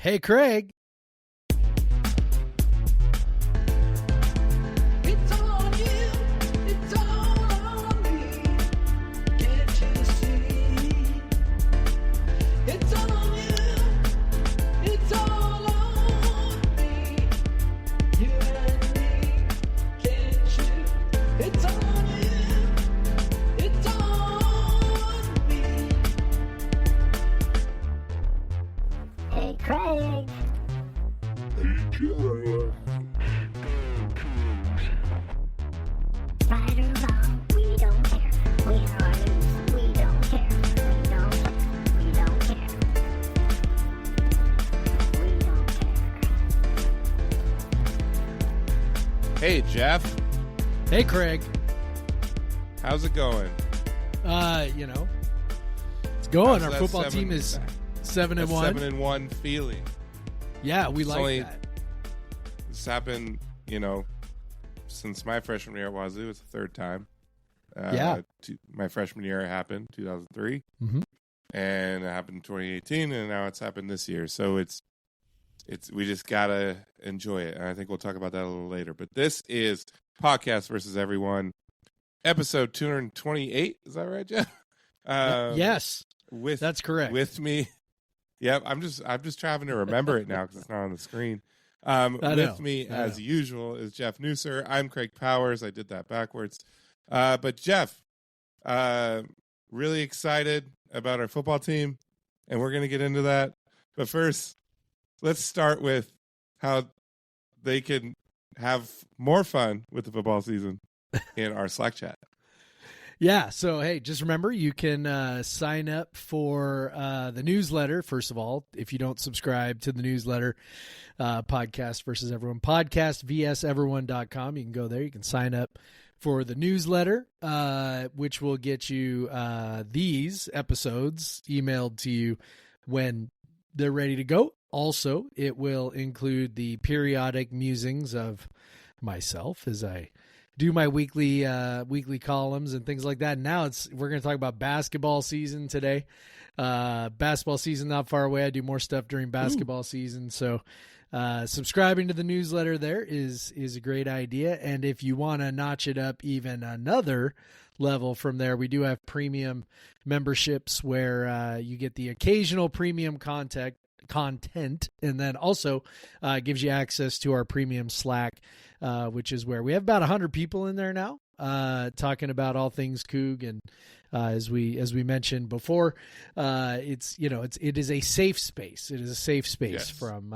Hey, Craig. It's on you, it's all on me. Can't you see? It's on you, it's all on me. You and me, can't you? It's on you, it's on me. Hey, Craig. Right or wrong, we don't care. Win or lose, we don't care. We don't care. We don't care. We don't care. Hey, Jeff. Hey, Craig. How's it going? It's going. How's Our that football team is 7-1. 7-1 feeling. Yeah, we It's like only- that. This happened, since my freshman year at Wazoo. It's the third time. Yeah. My freshman year happened 2003, Mhm. and it happened in 2018, and now it's happened this year. So it's we just gotta enjoy it, and I think we'll talk about that a little later. But this is Podcast versus Everyone, episode 228. Is that right, Jeff? Yes, With that's correct. With me. Yep, I'm just trying to remember it now because it's not on the screen. I With know. me, I as know. usual, is Jeff Newser. I'm Craig Powers. I did that backwards. But Jeff, really excited about our football team, and we're going to get into that. But first, let's start with how they can have more fun with the football season in our Slack chat. Yeah, so hey, just remember you can sign up for the newsletter. First of all, if you don't subscribe to the newsletter, Podcast versus Everyone, podcast vseveryone.com. You can go there. You can sign up for the newsletter, which will get you these episodes emailed to you when they're ready to go. Also, it will include the periodic musings of myself as I do my weekly columns and things like that. Now we're going to talk about basketball season today. Basketball season not far away. I do more stuff during basketball season. So subscribing to the newsletter there is a great idea. And if you want to notch it up even another level from there, we do have premium memberships where you get the occasional premium content, and then also gives you access to our premium Slack, which is where we have about 100 people in there now, talking about all things Coug. And as we mentioned before, it is a safe space. It is a safe space from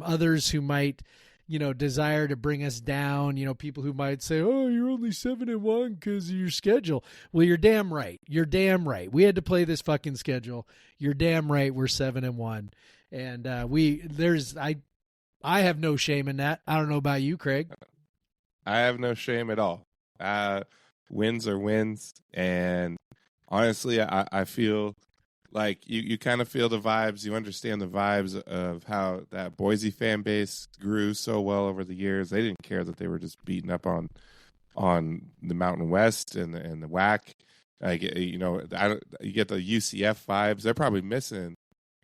others who might desire to bring us down. People who might say, "Oh, you're only 7-1 because of your schedule." Well, you're damn right. You're damn right. We had to play this fucking schedule. You're damn right. We're 7-1. And I have no shame in that. I don't know about you, Craig. I have no shame at all. Wins are wins. And honestly, I feel like you kind of feel the vibes. You understand the vibes of how that Boise fan base grew so well over the years. They didn't care that they were just beating up on the Mountain West and the WAC. You get the UCF vibes. They're probably missing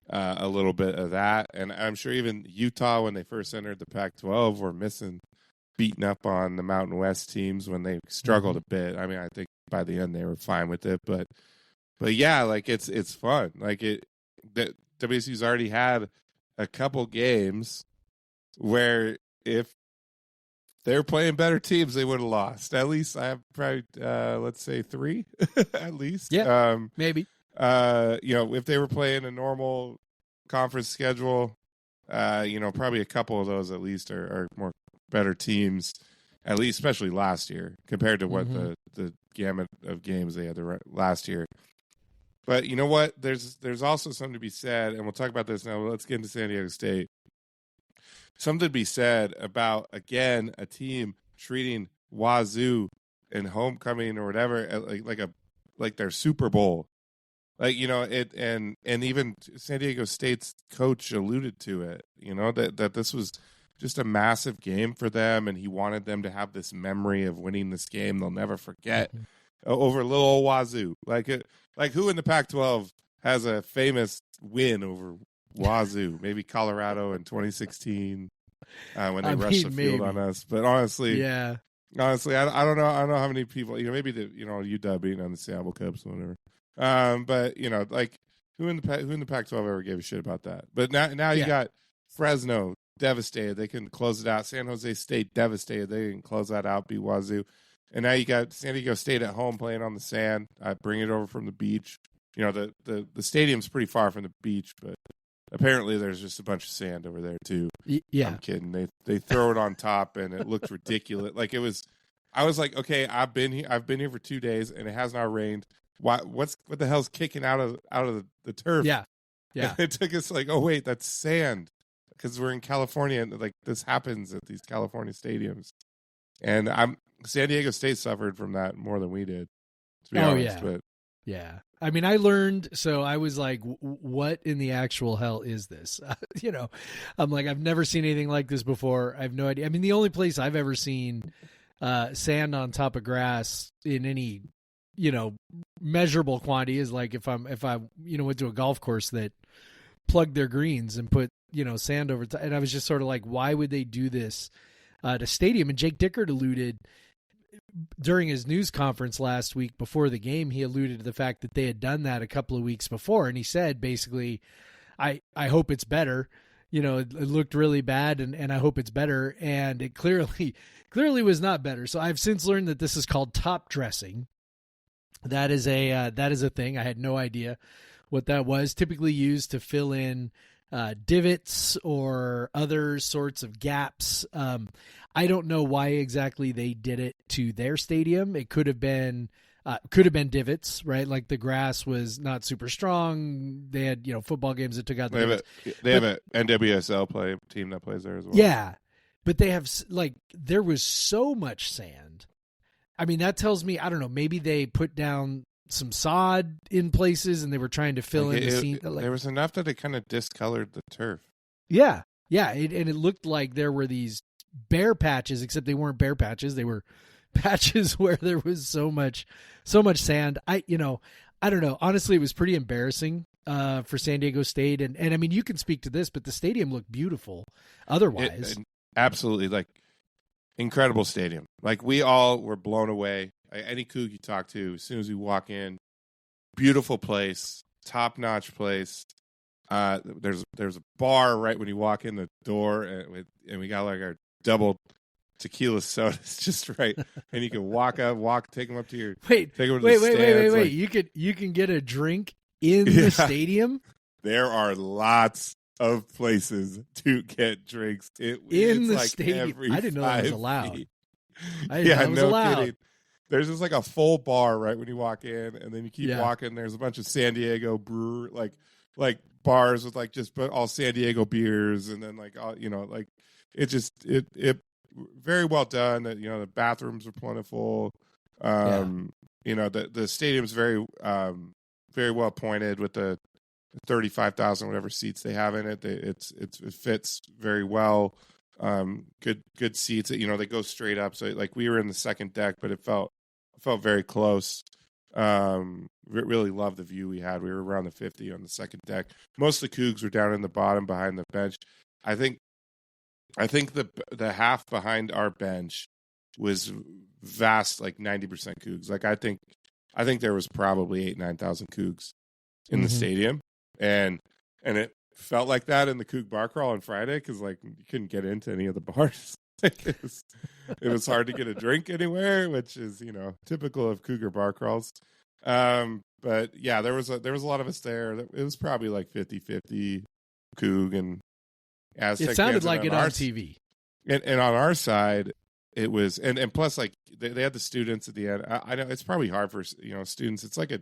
a little bit of that. And I'm sure even Utah, when they first entered the Pac-12, were missing beating up on the Mountain West teams when they struggled a bit. I mean, I think by the end they were fine with it, but yeah, like it's fun. Like WSU's already had a couple games where if they're playing better teams, they would have lost. At least I have probably let's say 3 at least. Yeah, maybe. If they were playing a normal conference schedule, probably a couple of those at least are more better teams, at least, especially last year compared to what the gamut of games they had last year. But you know what? There's also something to be said, and we'll talk about this now. Let's get into San Diego State. Something to be said about, again, a team treating Wazoo in homecoming or whatever like their Super Bowl. And even San Diego State's coach alluded to it, that this was just a massive game for them, and he wanted them to have this memory of winning this game they'll never forget over little old Wazoo. Like who in the Pac-12 has a famous win over Wazoo, maybe Colorado in 2016 when they rushed the maybe. field on us. But honestly, Yeah. honestly, I don't know. I don't know how many people. Maybe UW beating on the Seattle Cubs or whatever. But like who in the Pac-12 ever gave a shit about that? But now you got Fresno devastated. They couldn't close it out. San Jose State devastated. They didn't close that out. Beat Wazoo. And now you got San Diego State at home playing on the sand. Bring it over from the beach. The stadium's pretty far from the beach, but apparently there's just a bunch of sand over there too. Yeah. I'm kidding. They throw it on top and it looked ridiculous. Like it was. I was like, okay, I've been here for 2 days and it has not rained. What the hell's kicking out of the turf? Yeah. And it took us like, oh wait, that's sand, because we're in California and like this happens at these California stadiums. And San Diego State suffered from that more than we did, to be honest. But yeah. I mean, I learned, so I was like, what in the actual hell is this? I'm like, I've never seen anything like this before. I have no idea. I mean, the only place I've ever seen sand on top of grass in any, measurable quantity is like if I went to a golf course that plugged their greens and put, sand over top. And I was just sort of like, why would they do this to stadium? And Jake Dickert alluded during his news conference last week before the game, he alluded to the fact that they had done that a couple of weeks before. And he said, basically, I hope it's better. It looked really bad and I hope it's better. And it clearly was not better. So I've since learned that this is called top dressing. That is a thing. I had no idea what that was. Typically used to fill in divots or other sorts of gaps. I don't know why exactly they did it to their stadium. It could have been divots, right? Like the grass was not super strong. They had football games that took out the divots. They have an NWSL team that plays there as well. Yeah, but they have there was so much sand. I mean, that tells me, I don't know, maybe they put down some sod in places and they were trying to fill in the scene. There was enough that it kind of discolored the turf. Yeah. Yeah. And it looked like there were these bare patches, except they weren't bare patches. They were patches where there was so much sand. I don't know. Honestly, it was pretty embarrassing for San Diego State. And I mean, you can speak to this, but the stadium looked beautiful otherwise. Absolutely. Like, incredible stadium. Like, we all were blown away. Any Coug you talk to, as soon as we walk in, beautiful place, top-notch place. There's a bar right when you walk in the door, and we got like our double tequila sodas just right, and you can take them up to your wait. Like, You can get a drink in the stadium. There are lots of places to get drinks in the like stadium. I didn't know that was allowed. Feet. I didn't know it was allowed. Kidding. There's just like a full bar right when you walk in, and then you keep walking. There's a bunch of San Diego brewer like bars with like just all San Diego beers, and then like all like it very well done. The bathrooms are plentiful. The stadium's very very well appointed with the 35,000 whatever seats they have in it. It fits very well. Good seats. They go straight up. So like we were in the second deck, but it felt very close. Really loved the view we had. We were around the 50 on the second deck. Most of the Cougs were down in the bottom behind the bench. I think the half behind our bench was vast, like 90% Cougs. Like I think there was probably 9,000 Cougs in the stadium, and it felt like that in the Coug bar crawl on Friday because like you couldn't get into any of the bars. It was hard to get a drink anywhere, which is typical of Cougar bar crawls. But yeah, there was a lot of us there. It was probably like 50-50 Coug and Aztec. It sounded fans. like it on TV. And on our side, it was and plus like they had the students at the end. I know it's probably hard for students. It's like a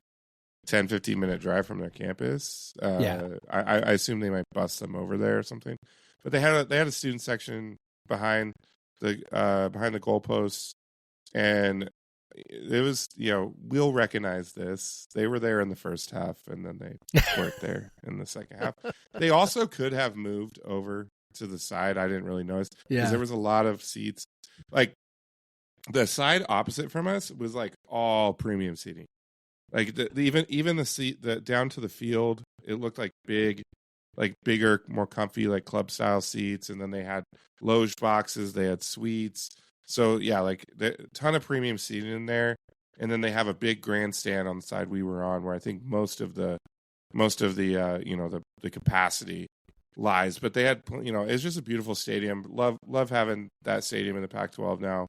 10-15 minute drive from their campus. I assume they might bus them over there or something. But they had a student section behind the goalposts, and it was we'll recognize this. They were there in the first half, and then they weren't there in the second half. They also could have moved over to the side. I didn't really notice because there was a lot of seats. Like the side opposite from us was like all premium seating. Like even the seat that down to the field, it looked like big like bigger, more comfy, like club style seats, and then they had loge boxes, they had suites. So yeah, like a ton of premium seating in there, and then they have a big grandstand on the side we were on, where I think most of the the capacity lies. But they had, it's just a beautiful stadium. Love having that stadium in the Pac-12 now.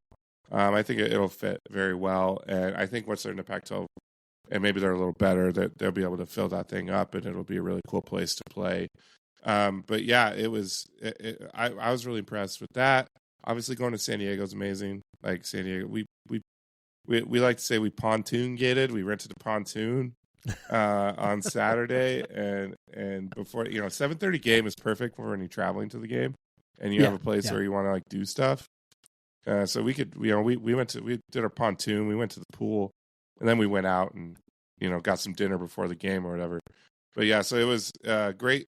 I think it'll fit very well, and I think once they're in the Pac-12, and maybe they're a little better, that they'll be able to fill that thing up, and it'll be a really cool place to play. But yeah, it was. I was really impressed with that. Obviously, going to San Diego is amazing. Like San Diego, we like to say we pontoon gated. We rented a pontoon on Saturday, and before 7:30 game is perfect for when you're traveling to the game, and you have a place where you want to like do stuff. So we could, we did our pontoon. We went to the pool, and then we went out and got some dinner before the game or whatever. But yeah, so it was a great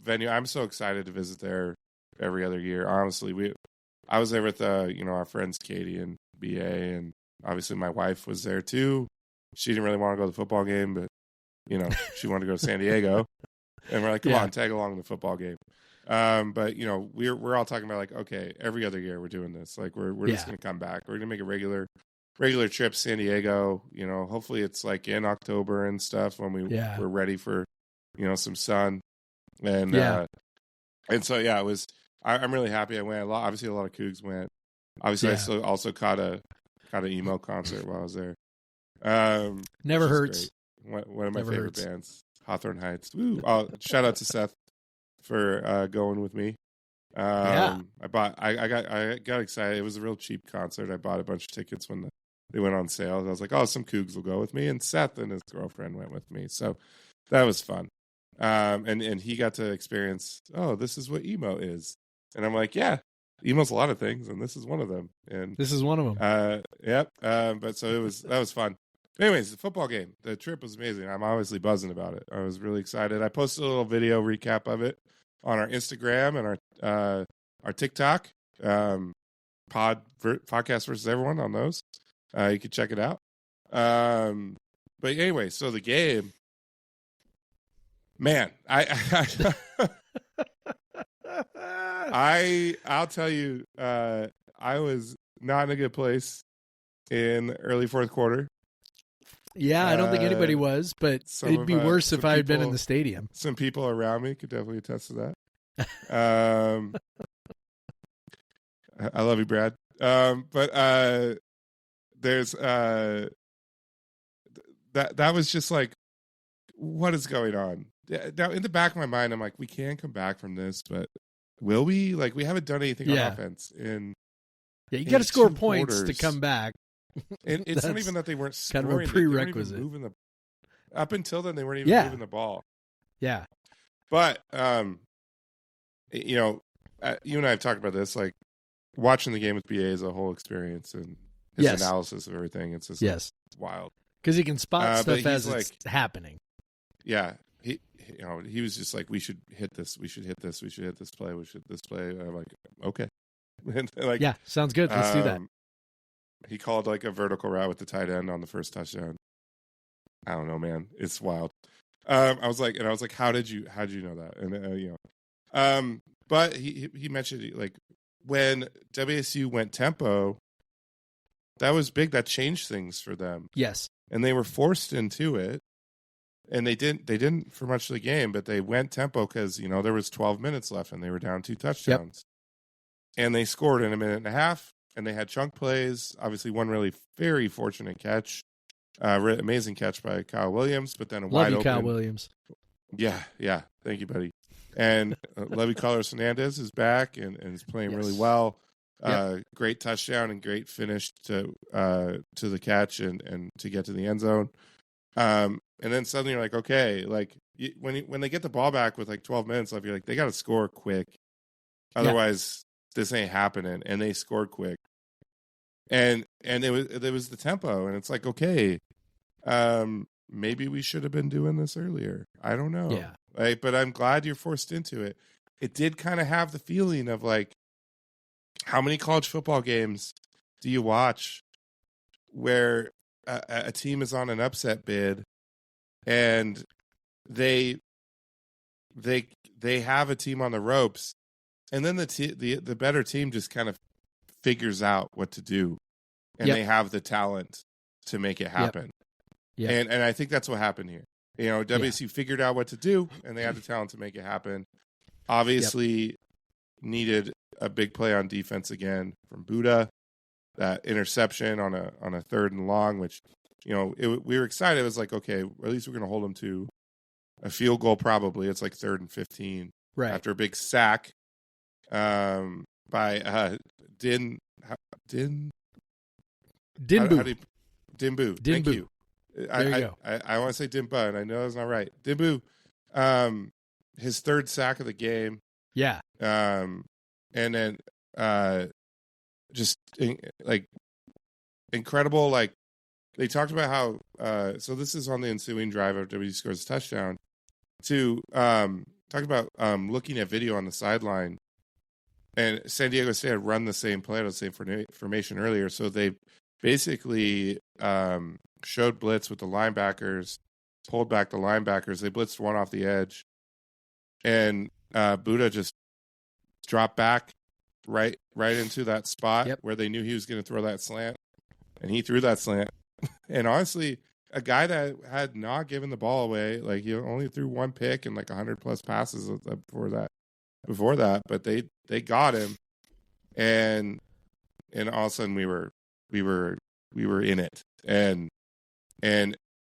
venue. I'm so excited to visit there every other year. Honestly, I was there with our friends Katie and BA, and obviously my wife was there too. She didn't really want to go to the football game, but she wanted to go to San Diego, and we're like, come on, tag along to the football game. But we're all talking about like, okay, every other year we're doing this. Like we're just gonna come back. We're gonna make a regular trip to San Diego. Hopefully it's like in October and stuff when we're ready for some sun. And and so it was. I'm really happy I went. Obviously a lot of Cougs went. Obviously I also caught an emo concert while I was there. Never hurts. One of my favorite bands, Hawthorne Heights. Woo! Shout out to Seth for going with me. I got excited. It was a real cheap concert. I bought a bunch of tickets when they went on sale. I was like, some Cougs will go with me, and Seth and his girlfriend went with me. So that was fun. And he got to experience, this is what emo is. And I'm like, yeah, emo's a lot of things, and this is one of them. And this is one of them. Yep. But so that was fun. Anyways, the football game, the trip was amazing. I'm obviously buzzing about it. I was really excited. I posted a little video recap of it on our Instagram and our TikTok, podcast versus everyone on those. You can check it out. But anyway, so the game, man, I'll tell you, I was not in a good place in early fourth quarter. Yeah, I don't think anybody was, but it'd be worse if I had been in the stadium. Some people around me could definitely attest to that. I love you, Brad. But there's that was just like, what is going on? Now, in the back of my mind, I'm like, we can come back from this, but will we? Like, we haven't done anything on offense in. Yeah, you got to score points to come back. And it's not even that they weren't scoring. Kind of a prerequisite. Up until then, they weren't even moving the ball. Yeah. But, you and I have talked about this, like, watching the game with BA is a whole experience, and his analysis of everything. It's just it's wild. Because he can spot stuff as it's happening. Yeah. He was just like, we should hit this. We should hit this. We should hit this play. We should this play. And I'm like, okay. And like, yeah, sounds good. Let's do that. He called like a vertical route with the tight end on the first touchdown. I don't know, man. It's wild. I was like, how did you know that? And but he mentioned like when WSU went tempo, that was big. That changed things for them. Yes, and they were forced into it, and they didn't for much of the game, but they went tempo because there was 12 minutes left and they were down 2 touchdowns, and they scored in a minute and a half. And they had chunk plays. Obviously, one really very fortunate catch, amazing catch by Kyle Williams. But then a wide open. Kyle Williams. Yeah. Thank you, buddy. And Levy Carlos Hernandez is back and is playing really well. Great touchdown and great finish to the catch and to get to the end zone. And then suddenly you're like, okay, like when they get the ball back with like 12 minutes left, you're like, they got to score quick, otherwise this ain't happening. And they scored quick. And it was the tempo, and it's like, okay, maybe we should have been doing this earlier. I don't know. Yeah. But I'm glad you're forced into it. It did kind of have the feeling of like, how many college football games do you watch where a team is on an upset bid and they they have a team on the ropes, and then the better team just kind of figures out what to do, and they have the talent to make it happen. Yeah. And I think that's what happened here. You know, WSU figured out what to do, and they had the talent to make it happen. Obviously, needed a big play on defense again from Buddha. That interception on a 3rd and long, which, you know, we were excited. It was like, okay, at least we're going to hold them to a field goal. Probably it's like 3rd and 15, right after a big sack by Dinboo. Dinboo. Thank you. There you go. I want to say Dinboo, and I know that's not right. Dinboo, his 3rd sack of the game. Yeah. And then just like incredible. Like they talked about how. So this is on the ensuing drive after WSU scores a touchdown. To talk about looking at video on the sideline, and San Diego State had run the same play, the same formation earlier. So they basically showed blitz with the linebackers, pulled back the linebackers. They blitzed one off the edge, and Buddha just dropped back right into that spot where they knew he was going to throw that slant, and he threw that slant. And honestly, a guy that had not given the ball away, like he only threw one pick and like 100+ passes before that, but they got him, and all of a sudden we were in it, and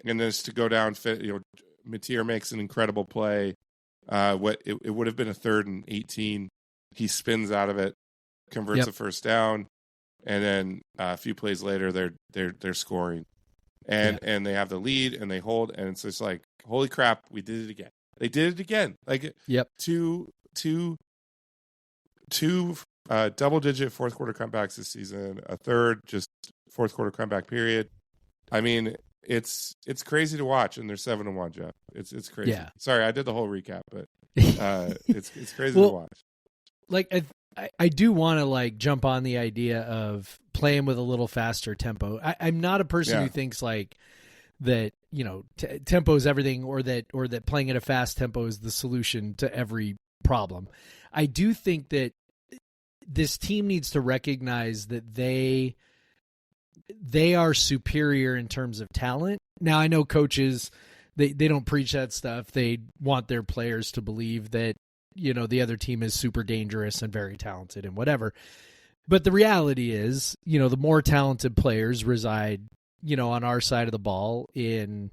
just to go down, you know, Mateer makes an incredible play. It would have been a 3rd and 18. He spins out of it, converts a first down, and then a few plays later they're scoring, and they have the lead and they hold, and it's just like, holy crap, we did it again. They did it again. Like two double-digit fourth quarter comebacks this season, a third just fourth quarter comeback period. I mean, it's crazy to watch, and they're 7-1, Jeff. It's crazy. Yeah. Sorry, I did the whole recap, but it's crazy to watch. Like I do want to like jump on the idea of playing with a little faster tempo. I'm not a person who thinks like that, you know, tempo is everything, or that playing at a fast tempo is the solution to every problem. I do think that this team needs to recognize that they are superior in terms of talent. Now, I know coaches, they don't preach that stuff. They want their players to believe that, you know, the other team is super dangerous and very talented and whatever. But the reality is, you know, the more talented players reside, you know, on our side of the ball in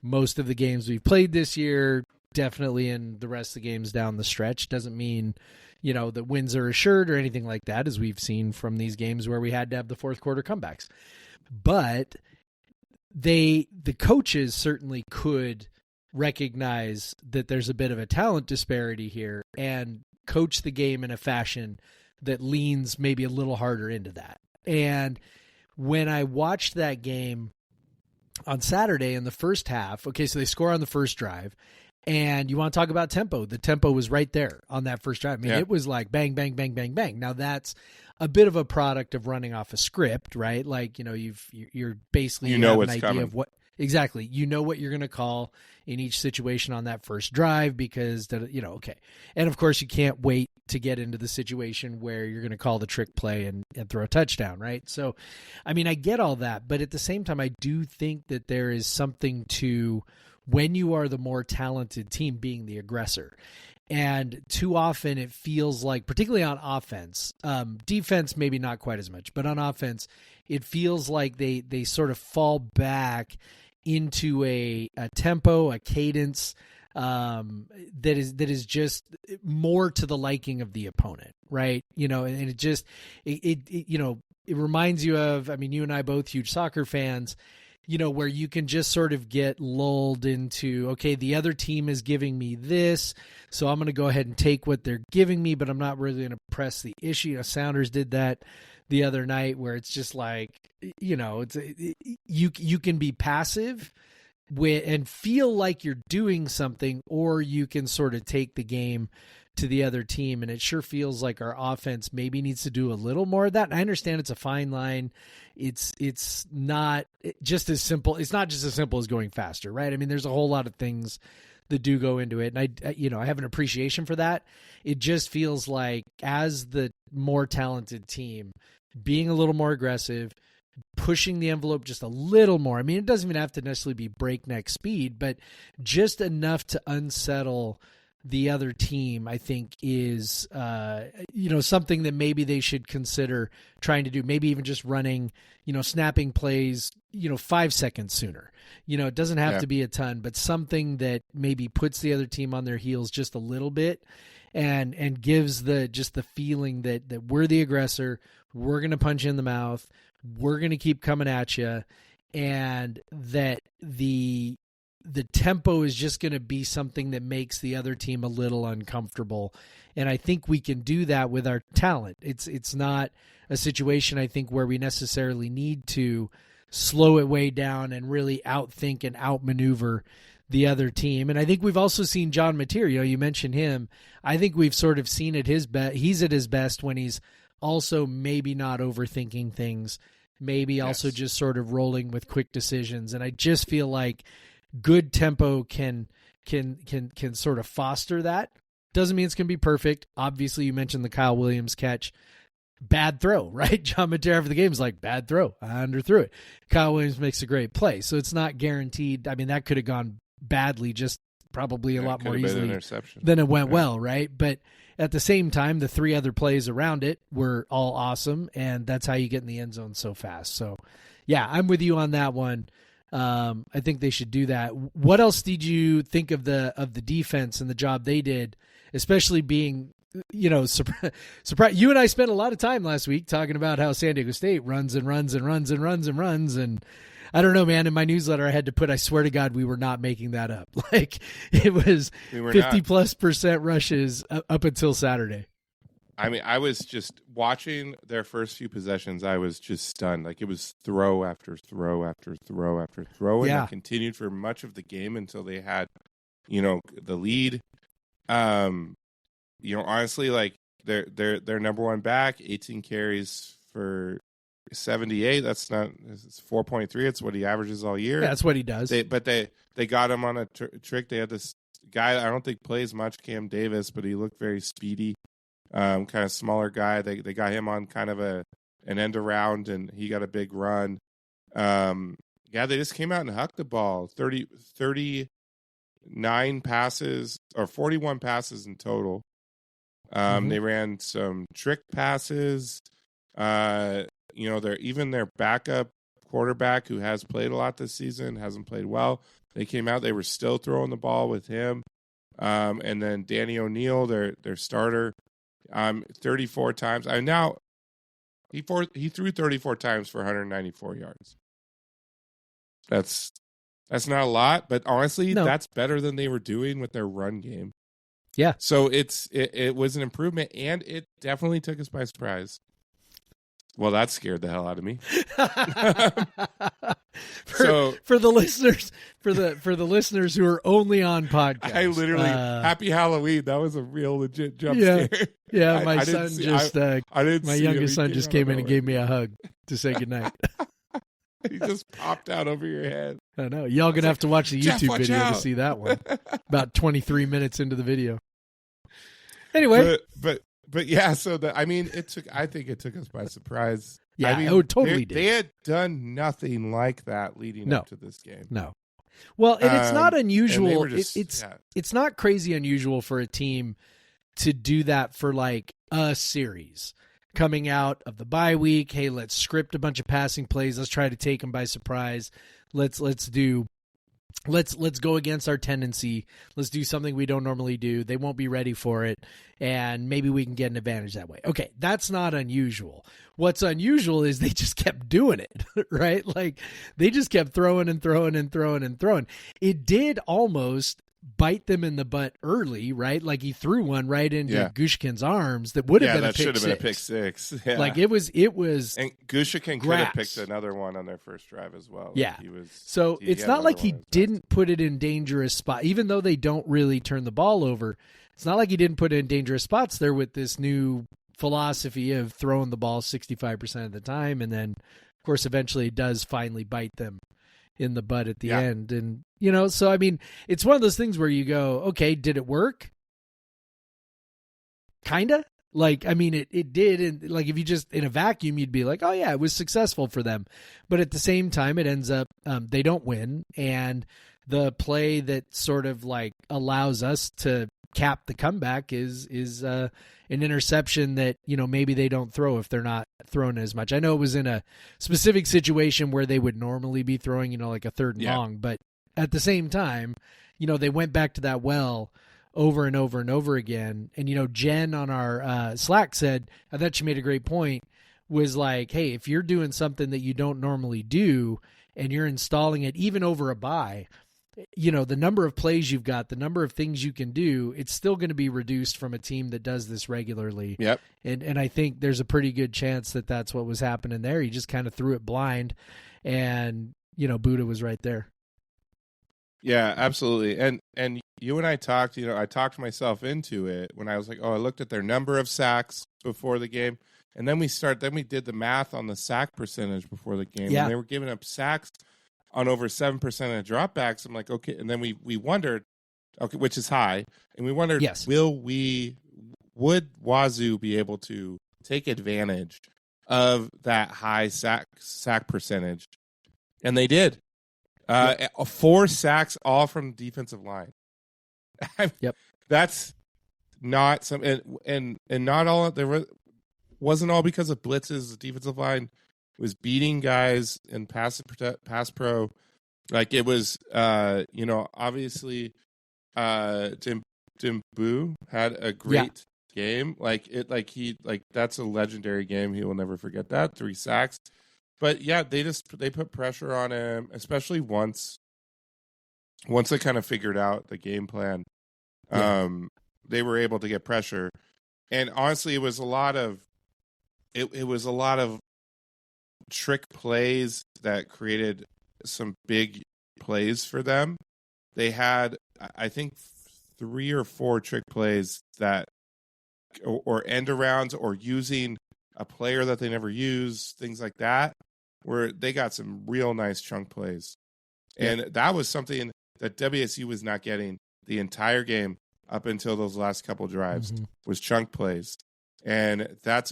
most of the games we've played this year, definitely in the rest of the games down the stretch. Doesn't mean, you know, that wins are assured or anything like that, as we've seen from these games where we had to have the fourth quarter comebacks. But the coaches certainly could recognize that there's a bit of a talent disparity here and coach the game in a fashion that leans maybe a little harder into that. And when I watched that game on Saturday in the first half, okay, so they score on the first drive, and you want to talk about tempo. The tempo was right there on that first drive. I mean, it was like bang, bang, bang, bang, bang. Now that's a bit of a product of running off a script, right? Like, you know, you're basically, you know, what's coming. Of what exactly, you know what you're going to call in each situation on that first drive, because, you know, okay. And of course you can't wait to get into the situation where you're going to call the trick play and throw a touchdown, right? So, I mean, I get all that, but at the same time, I do think that there is something to when you are the more talented team being the aggressor. And too often it feels like, particularly on offense, defense maybe not quite as much, but on offense, it feels like they sort of fall back into a tempo, a cadence that is just more to the liking of the opponent, right? You know, and it just you know, it reminds you of, I mean, you and I both huge soccer fans, you know, where you can just sort of get lulled into, okay, the other team is giving me this, so I'm going to go ahead and take what they're giving me, but I'm not really going to press the issue. You know, Sounders did that the other night, where it's just like, you know, you can be passive and feel like you're doing something, or you can sort of take the game to the other team. And it sure feels like our offense maybe needs to do a little more of that. And I understand it's a fine line. It's not just as simple. It's not just as simple as going faster, right? I mean, there's a whole lot of things that do go into it. And I have an appreciation for that. It just feels like as the more talented team, being a little more aggressive, pushing the envelope just a little more. I mean, it doesn't even have to necessarily be breakneck speed, but just enough to unsettle the other team, I think is, something that maybe they should consider trying to do. Maybe even just running, snapping plays, 5 seconds sooner. It doesn't have to be a ton, but something that maybe puts the other team on their heels just a little bit and gives the feeling that we're the aggressor. We're going to punch you in the mouth. We're going to keep coming at you. And that the tempo is just going to be something that makes the other team a little uncomfortable. And I think we can do that with our talent. It's not a situation, I think, where we necessarily need to slow it way down and really outthink and outmaneuver the other team. And I think we've also seen John Mateer, you mentioned him. I think we've sort of seen at his best. He's at his best when he's also maybe not overthinking things, maybe also just sort of rolling with quick decisions. And I just feel like good tempo can sort of foster that. Doesn't mean it's going to be perfect. Obviously, you mentioned the Kyle Williams catch. Bad throw, right? John Mateer after the game is like, bad throw. I underthrew it. Kyle Williams makes a great play. So it's not guaranteed. I mean, that could have gone badly, just probably a lot more easily than it went well, right? But at the same time, the 3 other plays around it were all awesome, and that's how you get in the end zone so fast. So, yeah, I'm with you on that one. I think they should do that. What else did you think of the defense and the job they did, especially being, surprised? You and I spent a lot of time last week talking about how San Diego State runs and runs and runs and runs and runs. And I don't know, man, in my newsletter, I had to put, I swear to God, we were not making that up. Like it was 50+% rushes up until Saturday. I mean, I was just watching their first few possessions. I was just stunned. Like it was throw after throw after throw after throw. And it continued for much of the game until they had, the lead. Honestly, like their number one back, 18 carries for 78. It's 4.3. It's what he averages all year. Yeah, that's what he does. They got him on a trick. They had this guy I don't think plays much, Cam Davis, but he looked very speedy. Kind of smaller guy. They got him on kind of an end around, and he got a big run. They just came out and hucked the ball. 39 passes or 41 passes in total. They ran some trick passes. Their backup quarterback who has played a lot this season hasn't played well. They came out. They were still throwing the ball with him. And then Danny O'Neal, their starter. 34 times. He threw 34 times for 194 yards. That's not a lot, but honestly, that's better than they were doing with their run game. Yeah. So it was an improvement, and it definitely took us by surprise. Well, that scared the hell out of me. For the listeners who are only on podcast, I literally Happy Halloween. That was a real legit jump scare. Yeah, my youngest son just came in and gave me a hug to say goodnight. He just popped out over your head. I know. Y'all gonna have to watch the YouTube video to see that one. About 23 minutes into the video. Anyway, but yeah. So I think it took us by surprise. Yeah, totally did. They had done nothing like that leading up to this game. No. Well, and it's not unusual. It's not crazy unusual for a team to do that for like a series. Coming out of the bye week, hey, let's script a bunch of passing plays. Let's try to take them by surprise. Let's go against our tendency. Let's do something we don't normally do. They won't be ready for it, and maybe we can get an advantage that way. Okay, that's not unusual. What's unusual is they just kept doing it, right? Like they just kept throwing and throwing and throwing and throwing. It did almost bite them in the butt early, right? Like he threw one right into Gushkin's arms that would have been a pick six. Should have been a pick six. Yeah. Like it was. And Gushkin could have picked another one on their first drive as well. Yeah. It's not like he didn't put it in dangerous spot, even though they don't really turn the ball over. It's not like he didn't put it in dangerous spots there with this new philosophy of throwing the ball 65% of the time. And then, of course, eventually it does finally bite them in the butt at the Yeah. end. And, so I mean, it's one of those things where you go, okay, did it work? Kinda. Like, I mean, it did. And like, if you just in a vacuum, you'd be like, oh yeah, it was successful for them. But at the same time, it ends up, they don't win. And the play that sort of like allows us to cap the comeback is an interception that, maybe they don't throw if they're not throwing as much. I know it was in a specific situation where they would normally be throwing, like a third and long, but at the same time, they went back to that well over and over and over again. And, Jen on our Slack said, I thought she made a great point, was like, hey, if you're doing something that you don't normally do and you're installing it even over a bye, the number of plays you've got, the number of things you can do, it's still going to be reduced from a team that does this regularly. Yep. And I think there's a pretty good chance that that's what was happening there. He just kind of threw it blind and, Buddha was right there. Yeah, absolutely. And you and I talked, I talked myself into it when I was like, I looked at their number of sacks before the game. And then we did the math on the sack percentage before the game. Yeah. And they were giving up sacks on over 7% of dropbacks. I'm like, okay. And then we wondered, okay, which is high. And we wondered, yes, would Wazoo be able to take advantage of that high sack percentage? And they did. 4 sacks, all from the defensive line. Yep. That's not some, and not all wasn't all because of blitzes. The defensive line was beating guys in pass pro. Like it was, obviously, Dimbu had a great game. That's a legendary game. He will never forget that. 3 sacks. But yeah, they put pressure on him, especially once they kind of figured out the game plan. They were able to get pressure, and honestly, it was a lot of trick plays that created some big plays for them. They had, I think, 3 or 4 trick plays that, or end arounds, or using a player that they never used, things like that, where they got some real nice chunk plays. And that was something that WSU was not getting the entire game up until those last couple drives, was chunk plays. And that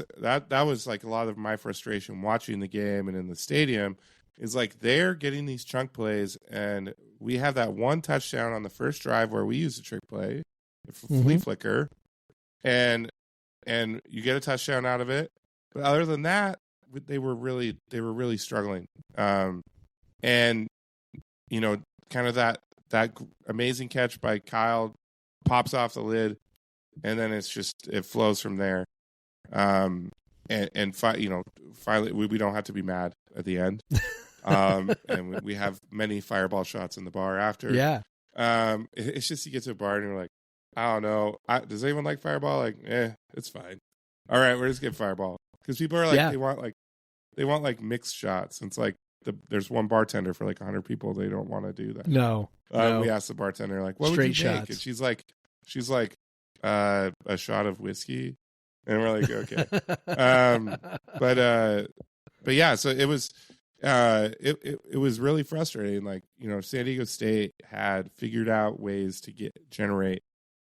was like a lot of my frustration watching the game and in the stadium, is like they're getting these chunk plays, and we have that one touchdown on the first drive where we use a trick play, flea flicker, and you get a touchdown out of it. But other than that, they were really struggling. And kind of that amazing catch by Kyle pops off the lid, and then it flows from there. Finally, we don't have to be mad at the end. And we have many fireball shots in the bar after. Yeah. It's just you get to a bar and you're like, I don't know. Does anyone like fireball? Like, it's fine. All right, we're just getting fireball. Because people are like, they want like mixed shots. And it's like there's one bartender for like 100 people. They don't want to do that. No. We asked the bartender, like, what Straight would you make? shots. And she's like a shot of whiskey. And we're like, okay. But yeah, so it was it was really frustrating. Like, San Diego State had figured out ways to generate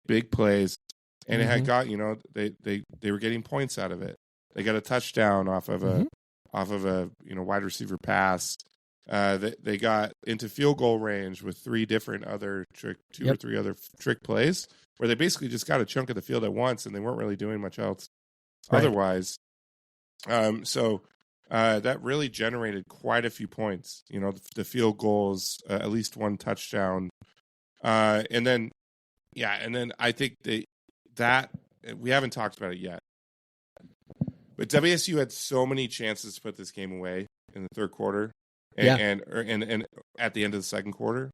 big plays, and it had got, they were getting points out of it. They got a touchdown off of a wide receiver pass. They got into field goal range with 3 different other two or 3 other trick plays, where they basically just got a chunk of the field at once, and they weren't really doing much else otherwise. So that really generated quite a few points. The field goals, at least 1 touchdown, and then I think that we haven't talked about it yet, but WSU had so many chances to put this game away in the third quarter, and at the end of the second quarter.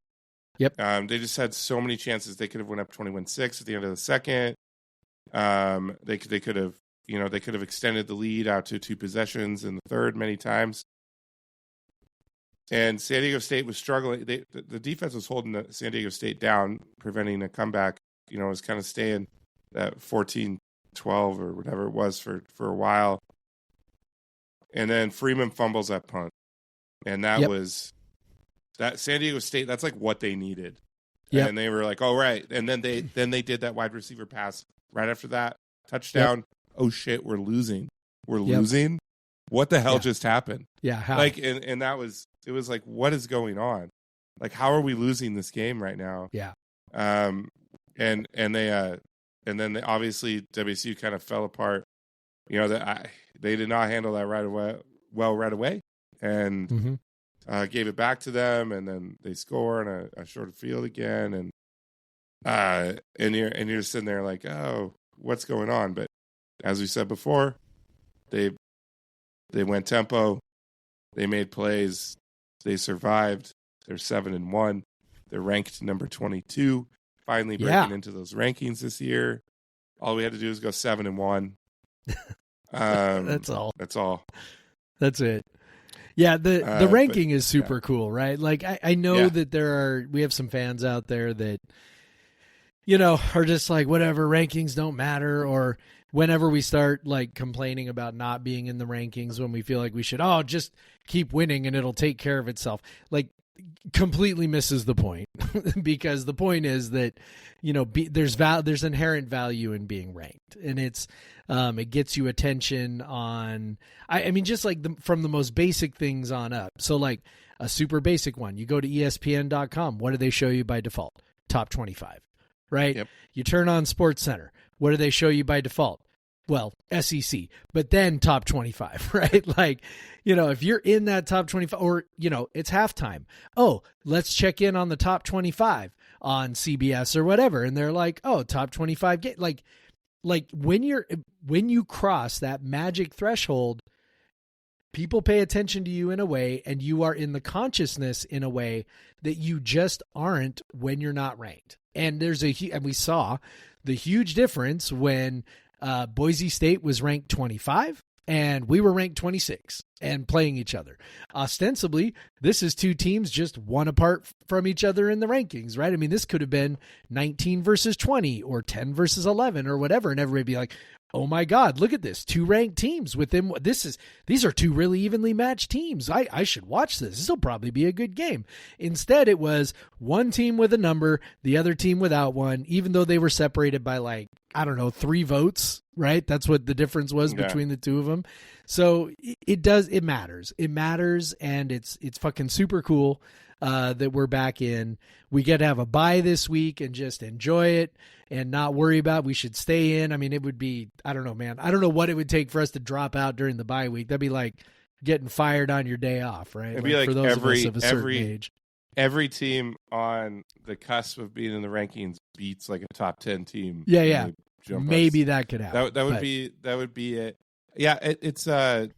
Yep. They just had so many chances. They could have went up 21-6 at the end of the second. They could have extended the lead out to 2 possessions in the third many times. And San Diego State was struggling. The defense was holding San Diego State down, preventing a comeback. Was kind of staying that 14-12 or whatever it was for a while. And then Freeman fumbles that punt. And that was that San Diego State, that's like what they needed. Yep. And they were like, "Oh, right." And then they did that wide receiver pass right after that touchdown. Yep. Oh shit, we're losing. We're Yep. losing. What the hell Yeah. just happened? Yeah. How? Like, and it was like, what is going on? Like, how are we losing this game right now? Yeah. And then they, obviously WSU kind of fell apart. You know, they did not handle that right away, and Mm-hmm. gave it back to them, and then they score on a shorter field again, and you're sitting there like, oh, what's going on? But as we said before, they went tempo, they made plays, they survived. They're 7-1. They're ranked number 22. Finally breaking into those rankings this year. All we had to do is go 7-1. That's all. That's all. That's it. Yeah, the ranking is super yeah. cool, right? Like I know that we have some fans out there that, you know, are just like, whatever, rankings don't matter, or whenever we start like complaining about not being in the rankings when we feel like we should, just keep winning and it'll take care of itself. Like, completely misses the point because the point is that, you know, there's inherent value in being ranked, and it's it gets you attention on I mean just like from the most basic things on up. So like a super basic one, you go to ESPN.com, what do they show you by default? Top 25, right? Yep. You turn on Sports Center, what do they show you by default? Well, SEC, but then top 25, right? Like, you know, if you're in that top 25, or, you know, it's halftime. Oh, let's check in on the top 25 on CBS or whatever. And they're like, oh, top 25. Like when you cross that magic threshold, people pay attention to you in a way, and you are in the consciousness in a way that you just aren't when you're not ranked. And and we saw the huge difference when Boise State was ranked 25 and we were ranked 26 and playing each other. Ostensibly, this is two teams just one apart from each other in the rankings, right? I mean, this could have been 19 versus 20 or 10 versus 11 or whatever. And everybody be like, oh my God, look at this. Two ranked teams within. These are two really evenly matched teams. I should watch this. This will probably be a good game. Instead, it was one team with a number, the other team without one, even though they were separated by like, I don't know, 3 votes, right? That's what the difference was between the two of them. So it matters. It matters. And it's fucking super cool that we're back in. We get to have a bye this week and just enjoy it and not worry about, we should stay in. I mean, it would be, I don't know, man. I don't know what it would take for us to drop out during the bye week. That'd be like getting fired on your day off, right? It'd be like for those of us of a certain age. Every team on the cusp of being in the rankings beats like a top 10 team. Yeah. Maybe that could happen. That would be it. Yeah, it's one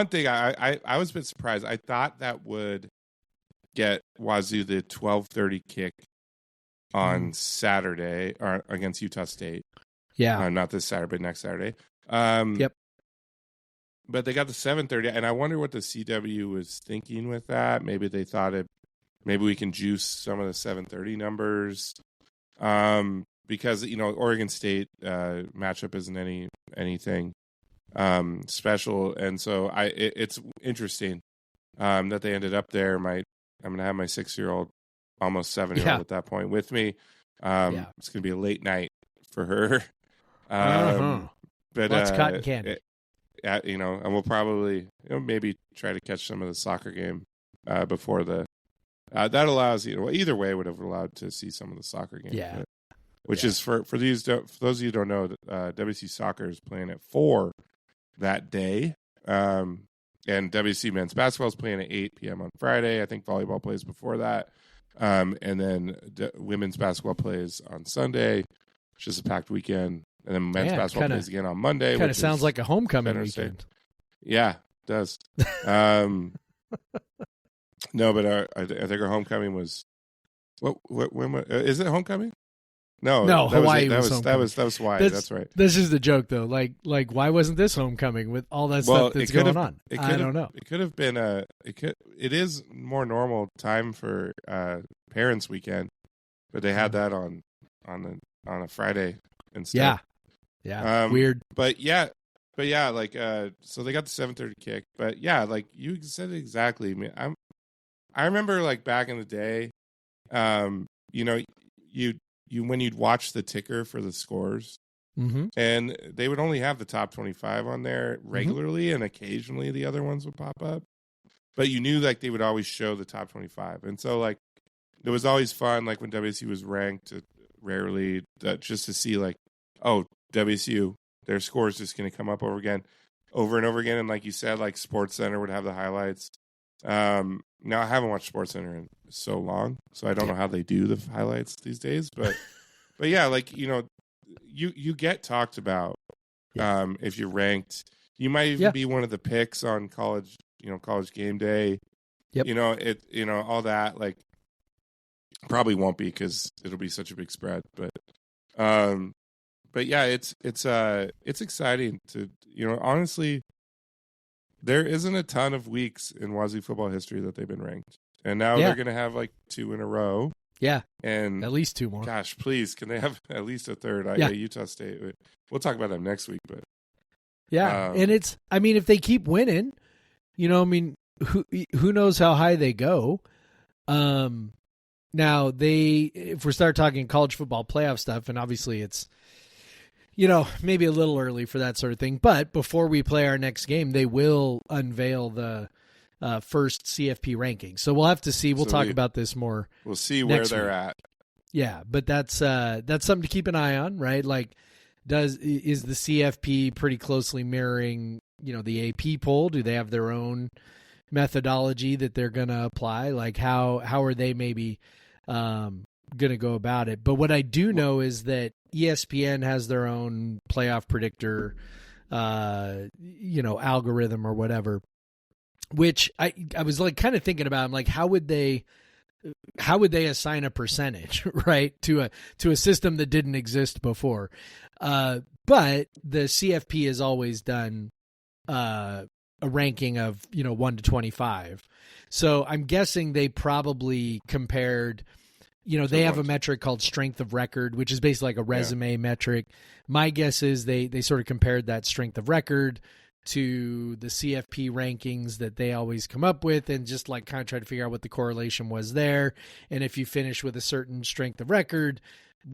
thing I was a bit surprised. I thought that would get Wazoo the 12:30 kick on Saturday or against Utah State. Yeah. Not this Saturday, but next Saturday. Yep. But they got the 7:30, and I wonder what the CW was thinking with that. Maybe they thought maybe we can juice some of the 7:30 numbers. Because, you know, Oregon State matchup isn't anything special, and so it's interesting that they ended up there. I'm gonna have my 6-year-old, almost 7-year-old at that point with me. It's gonna be a late night for her. But lots of cotton candy. You know, and we'll probably maybe try to catch some of the soccer game before the. That allows either way would have allowed to see some of the soccer game. Yeah. Which is for those of you who don't know, WC Soccer is playing at 4 that day, and WC men's basketball is playing at 8 p.m. on Friday. I think volleyball plays before that, and then women's basketball plays on Sunday, which is a packed weekend, and then men's basketball plays again on Monday. Kind of sounds like a homecoming weekend. Yeah, it does. No, but I think our homecoming was when is it homecoming? No, Hawaii that was Hawaii. That's right. This is the joke, though. Like, why wasn't this homecoming with all that stuff that's going on? I don't know. It could have been it is more normal time for Parents' Weekend, but they had that on a Friday instead. Yeah. Weird. But yeah, like so they got the 7:30 kick. But yeah, like you said it exactly. I mean, I remember like back in the day, you know, you when you'd watch the ticker for the scores, Mm-hmm. and they would only have the top 25 on there regularly, and occasionally the other ones would pop up. But you knew like they would always show the top 25, and so like it was always fun. Like when WSU was ranked, rarely just to see like, oh, WSU, their score is just going to come up over and over again. And like you said, like Sports Center would have the highlights. Now I haven't watched Sports Center in so long, so I don't know how they do the highlights these days. But yeah, like you know, you get talked about if you're ranked. You might even be one of the picks on college game day. Yep. You know it. You know all that. Like probably won't be because it'll be such a big spread. But yeah, it's exciting to honestly. There isn't a ton of weeks in Wazoo football history that they've been ranked. And now they're going to have like 2 in a row. Yeah. And at least 2 more. Gosh, please, can they have at least a third? Utah State. We'll talk about them next week. But yeah. And it's, I mean, if they keep winning, I mean, who knows how high they go. Now if we start talking college football playoff stuff, and obviously it's, maybe a little early for that sort of thing. But before we play our next game, they will unveil the first CFP ranking. So we'll have to see. We'll talk about this more. We'll see where they're at. Yeah, but that's something to keep an eye on, right? Like, is the CFP pretty closely mirroring, the AP poll? Do they have their own methodology that they're going to apply? Like, how are they maybe going to go about it? But what I do know is that ESPN has their own playoff predictor, algorithm or whatever, which I was like kind of thinking about. I'm like, how would they assign a percentage, right, to a system that didn't exist before? But the CFP has always done a ranking of 1 to 25. So I'm guessing they probably compared. They have a metric called strength of record, which is basically like a resume metric. My guess is they sort of compared that strength of record to the CFP rankings that they always come up with, and just like kind of try to figure out what the correlation was there. And if you finish with a certain strength of record,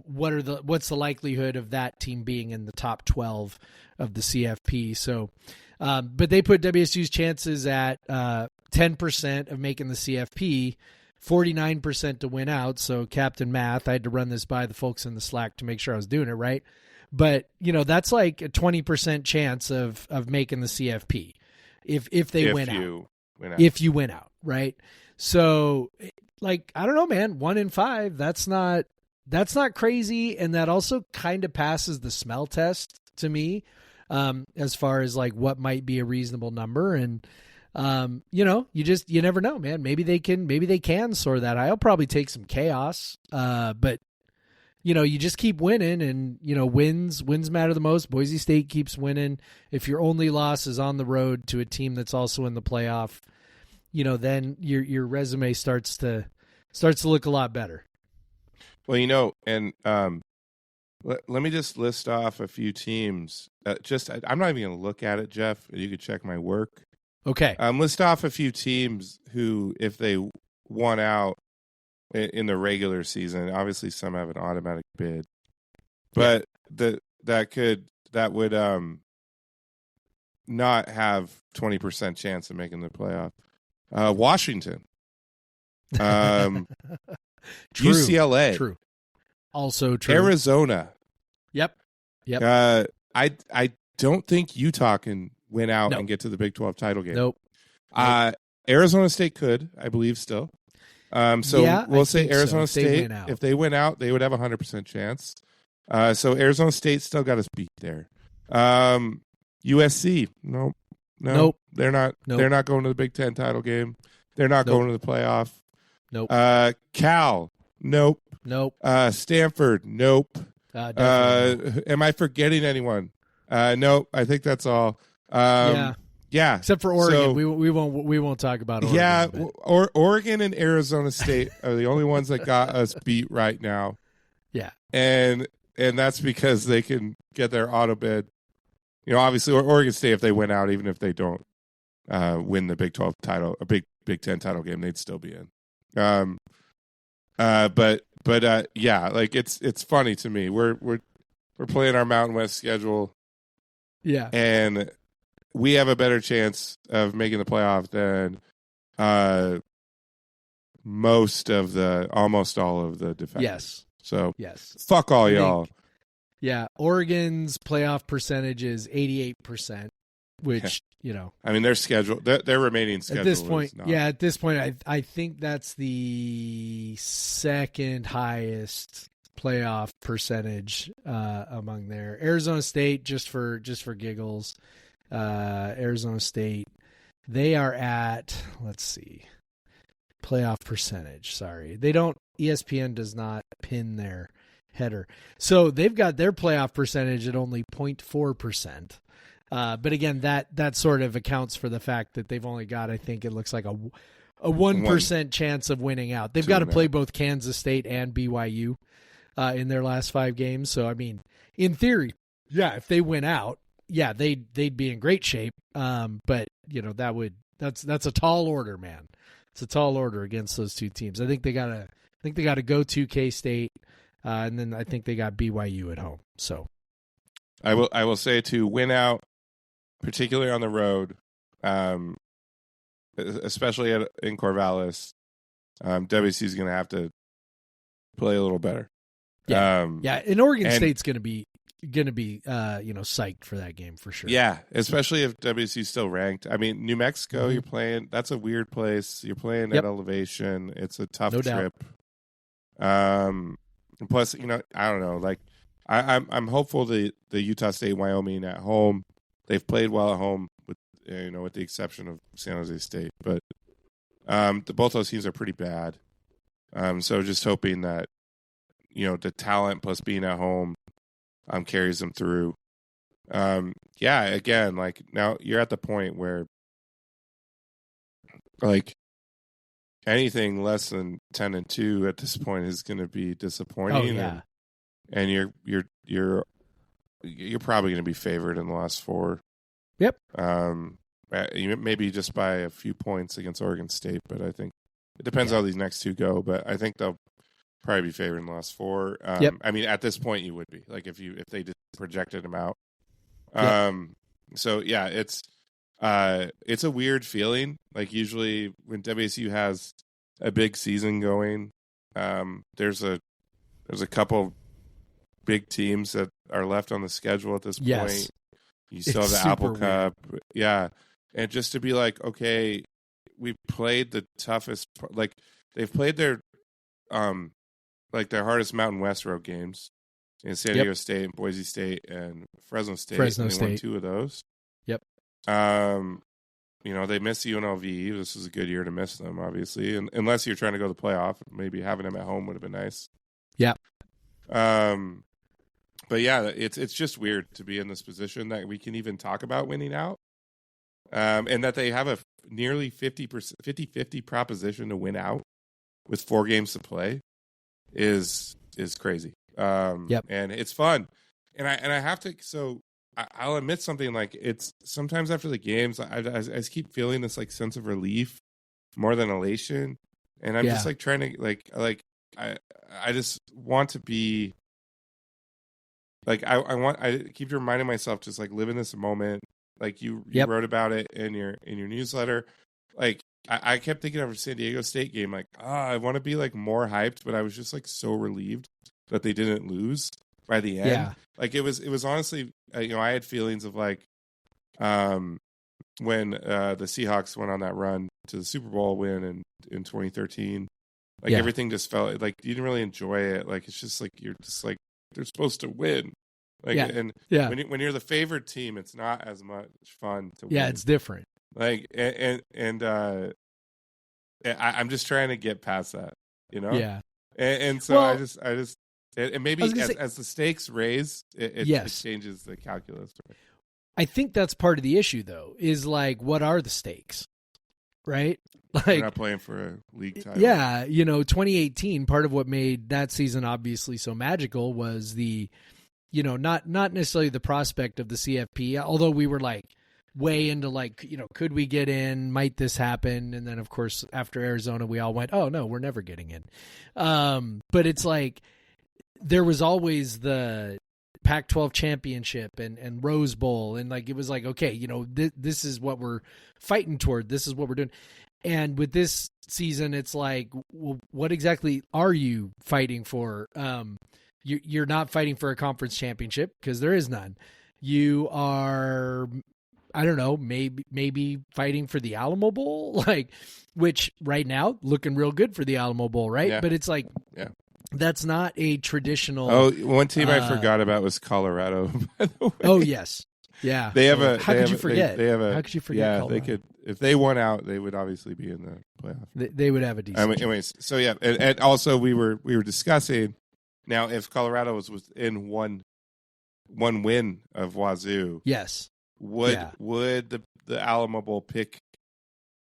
what's the likelihood of that team being in the top 12 of the CFP? So, but they put WSU's chances at 10% of making the CFP. 49% to win out. So Captain Math, I had to run this by the folks in the Slack to make sure I was doing it right. But, that's like a 20% chance of making the CFP if they win out. If you win out, right? So, like, I don't know, man, 1 in 5, that's not crazy. And that also kind of passes the smell test to me, as far as like what might be a reasonable number. And, you never know, man. Maybe they can sort that. I'll probably take some chaos. But you just keep winning, and wins matter the most. Boise State keeps winning. If your only loss is on the road to a team that's also in the playoff, then your resume starts to look a lot better. Well, and let me just list off a few teams. I'm not even going to look at it, Jeff. You could check my work. Okay. List off a few teams who, if they won out in the regular season, obviously some have an automatic bid, but that would not have 20% chance of making the playoff. Washington, True. UCLA, True. Also true. Arizona. Yep. I don't think Utah can win out and get to the Big 12 title game. Nope. Arizona State could, I believe, still. We'll say Arizona State. If they win out, they would have 100% chance. So Arizona State still got us beat there. USC, nope. They're not. Nope. They're not going to the Big 10 title game. They're not going to the playoff. Nope. Cal, nope. Nope. Stanford, nope. Definitely. Am I forgetting anyone? Nope. I think that's all. Yeah. Except for Oregon, So, we won't talk about Oregon. Yeah, but- Oregon and Arizona State are the only ones that got us beat right now. Yeah. And that's because they can get their auto bid. Obviously Oregon State, if they win out, even if they don't win the Big 12 title, a Big Big Ten title game, they'd still be in. But yeah, like it's funny to me. We're playing our Mountain West schedule, Yeah. and we have a better chance of making the playoff than almost all of the defenders. Yes. So Yes. fuck all I think- y'all. Yeah. Oregon's playoff percentage is 88%, which, I mean, their schedule, their remaining schedule. at this point, is not, at this point, I think that's the second highest playoff percentage among there. Arizona State, just for giggles, Arizona State, they are at, let's see, playoff percentage. Sorry, they don't. ESPN does not pin their header, so they've got their playoff percentage at only 0.4%. But again, that sort of accounts for the fact that they've only got, I think it looks like a 1% chance of winning out. They've got to play both Kansas State and BYU in their last 5 games. So I mean, in theory, if they win out, they'd be in great shape. But that's a tall order, man. It's a tall order against those two teams. I think they got to go to K-State, and then I think they got BYU at home. So I will say to win out, particularly on the road, especially in Corvallis, WC is going to have to play a little better. And Oregon State's going to be psyched for that game for sure. Yeah, especially if WC is still ranked. I mean, New Mexico, you're playing. That's a weird place. You're playing at elevation. It's a tough trip. Plus, I don't know. Like, I'm hopeful the Utah State, Wyoming at home. They've played well at home with the exception of San Jose State, but both those teams are pretty bad. So just hoping that the talent plus being at home carries them through. Again, like now you're at the point where like anything less than 10-2 at this point is going to be disappointing. Oh, yeah. And you're probably going to be favored in the last 4. Yep. Maybe just by a few points against Oregon State, but I think it depends how these next 2 go. But I think they'll probably be favored in the last 4. I mean, at this point, you would be like if they just projected them out. So yeah, it's a weird feeling. Like usually when WSU has a big season going, there's a couple big teams that are left on the schedule at this point. You still have the Apple Cup. Yeah. And just to be like, okay, we played the toughest, like they've played their hardest Mountain West road games in San Diego State and Boise State and Fresno State. And they won 2 of those. Yep. They missed UNLV. This was a good year to miss them, obviously. And unless you're trying to go to the playoff, maybe having them at home would have been nice. Yeah. But yeah, it's just weird to be in this position that we can even talk about winning out, and that they have a nearly 50-50 proposition to win out with 4 games to play is crazy. And it's fun, and I have to. So I'll admit something. Like it's sometimes after the games, I just keep feeling this like sense of relief more than elation, and I'm just like trying to I just want to be. Like I keep reminding myself just like live in this moment. Like you wrote about it in your newsletter. Like I kept thinking of a San Diego State game. Like I want to be like more hyped, but I was just like so relieved that they didn't lose by the end. Yeah. Like it was honestly, I had feelings of like when the Seahawks went on that run to the Super Bowl win in 2013. Like everything just felt like you didn't really enjoy it. Like it's just like you're just like. They're supposed to win. When you're the favored team, it's not as much fun to win. Yeah, it's different. Like I'm just trying to get past that, Yeah. And so I just and maybe as the stakes raise, it changes the calculus. I think that's part of the issue though, is like what are the stakes? Right? Like we're not playing for a league title. Yeah, 2018, part of what made that season obviously so magical was the, not necessarily the prospect of the CFP, although we were like way into like, could we get in? Might this happen? And then of course after Arizona, we all went, oh no, we're never getting in. But it's like there was always the Pac-12 championship and Rose Bowl, and like it was like, okay, this is what we're fighting toward. This is what we're doing. And with this season, it's like, well, what exactly are you fighting for? You're not fighting for a conference championship because there is none. You are, I don't know, maybe fighting for the Alamo Bowl, like, which right now looking real good for the Alamo Bowl, right? Yeah. But it's like, that's not a traditional. Oh, one team I forgot about was Colorado. By the way. Oh yes, yeah. They have How could you forget? They have a. How could you forget? Yeah, Colorado? they could. If they won out, they would obviously be in the playoff. They would have a decent. Anyways, so yeah, and also we were discussing now if Colorado was within one win of Wazoo, yes, would the Alamo Bowl pick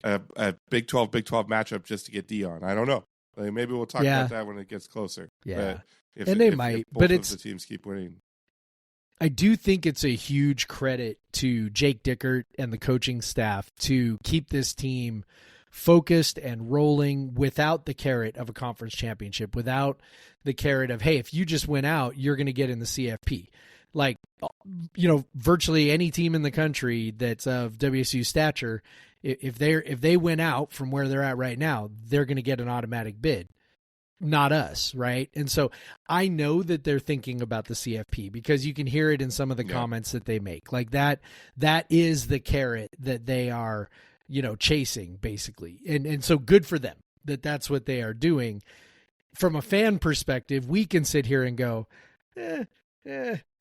a Big 12 matchup just to get Dion? I don't know. Like, maybe we'll talk about that when it gets closer. Yeah, but they might. If both but of the teams keep winning. I do think it's a huge credit to Jake Dickert and the coaching staff to keep this team focused and rolling without the carrot of a conference championship, without the carrot of, hey, if you just win out, you're going to get in the CFP. Like, virtually any team in the country that's of WSU stature, if they win out from where they're at right now, they're going to get an automatic bid. Not us, right? And so I know that they're thinking about the CFP because you can hear it in some of the comments that they make. Like that is the carrot that they are, chasing basically. And so good for them that that's what they are doing. From a fan perspective, we can sit here and go,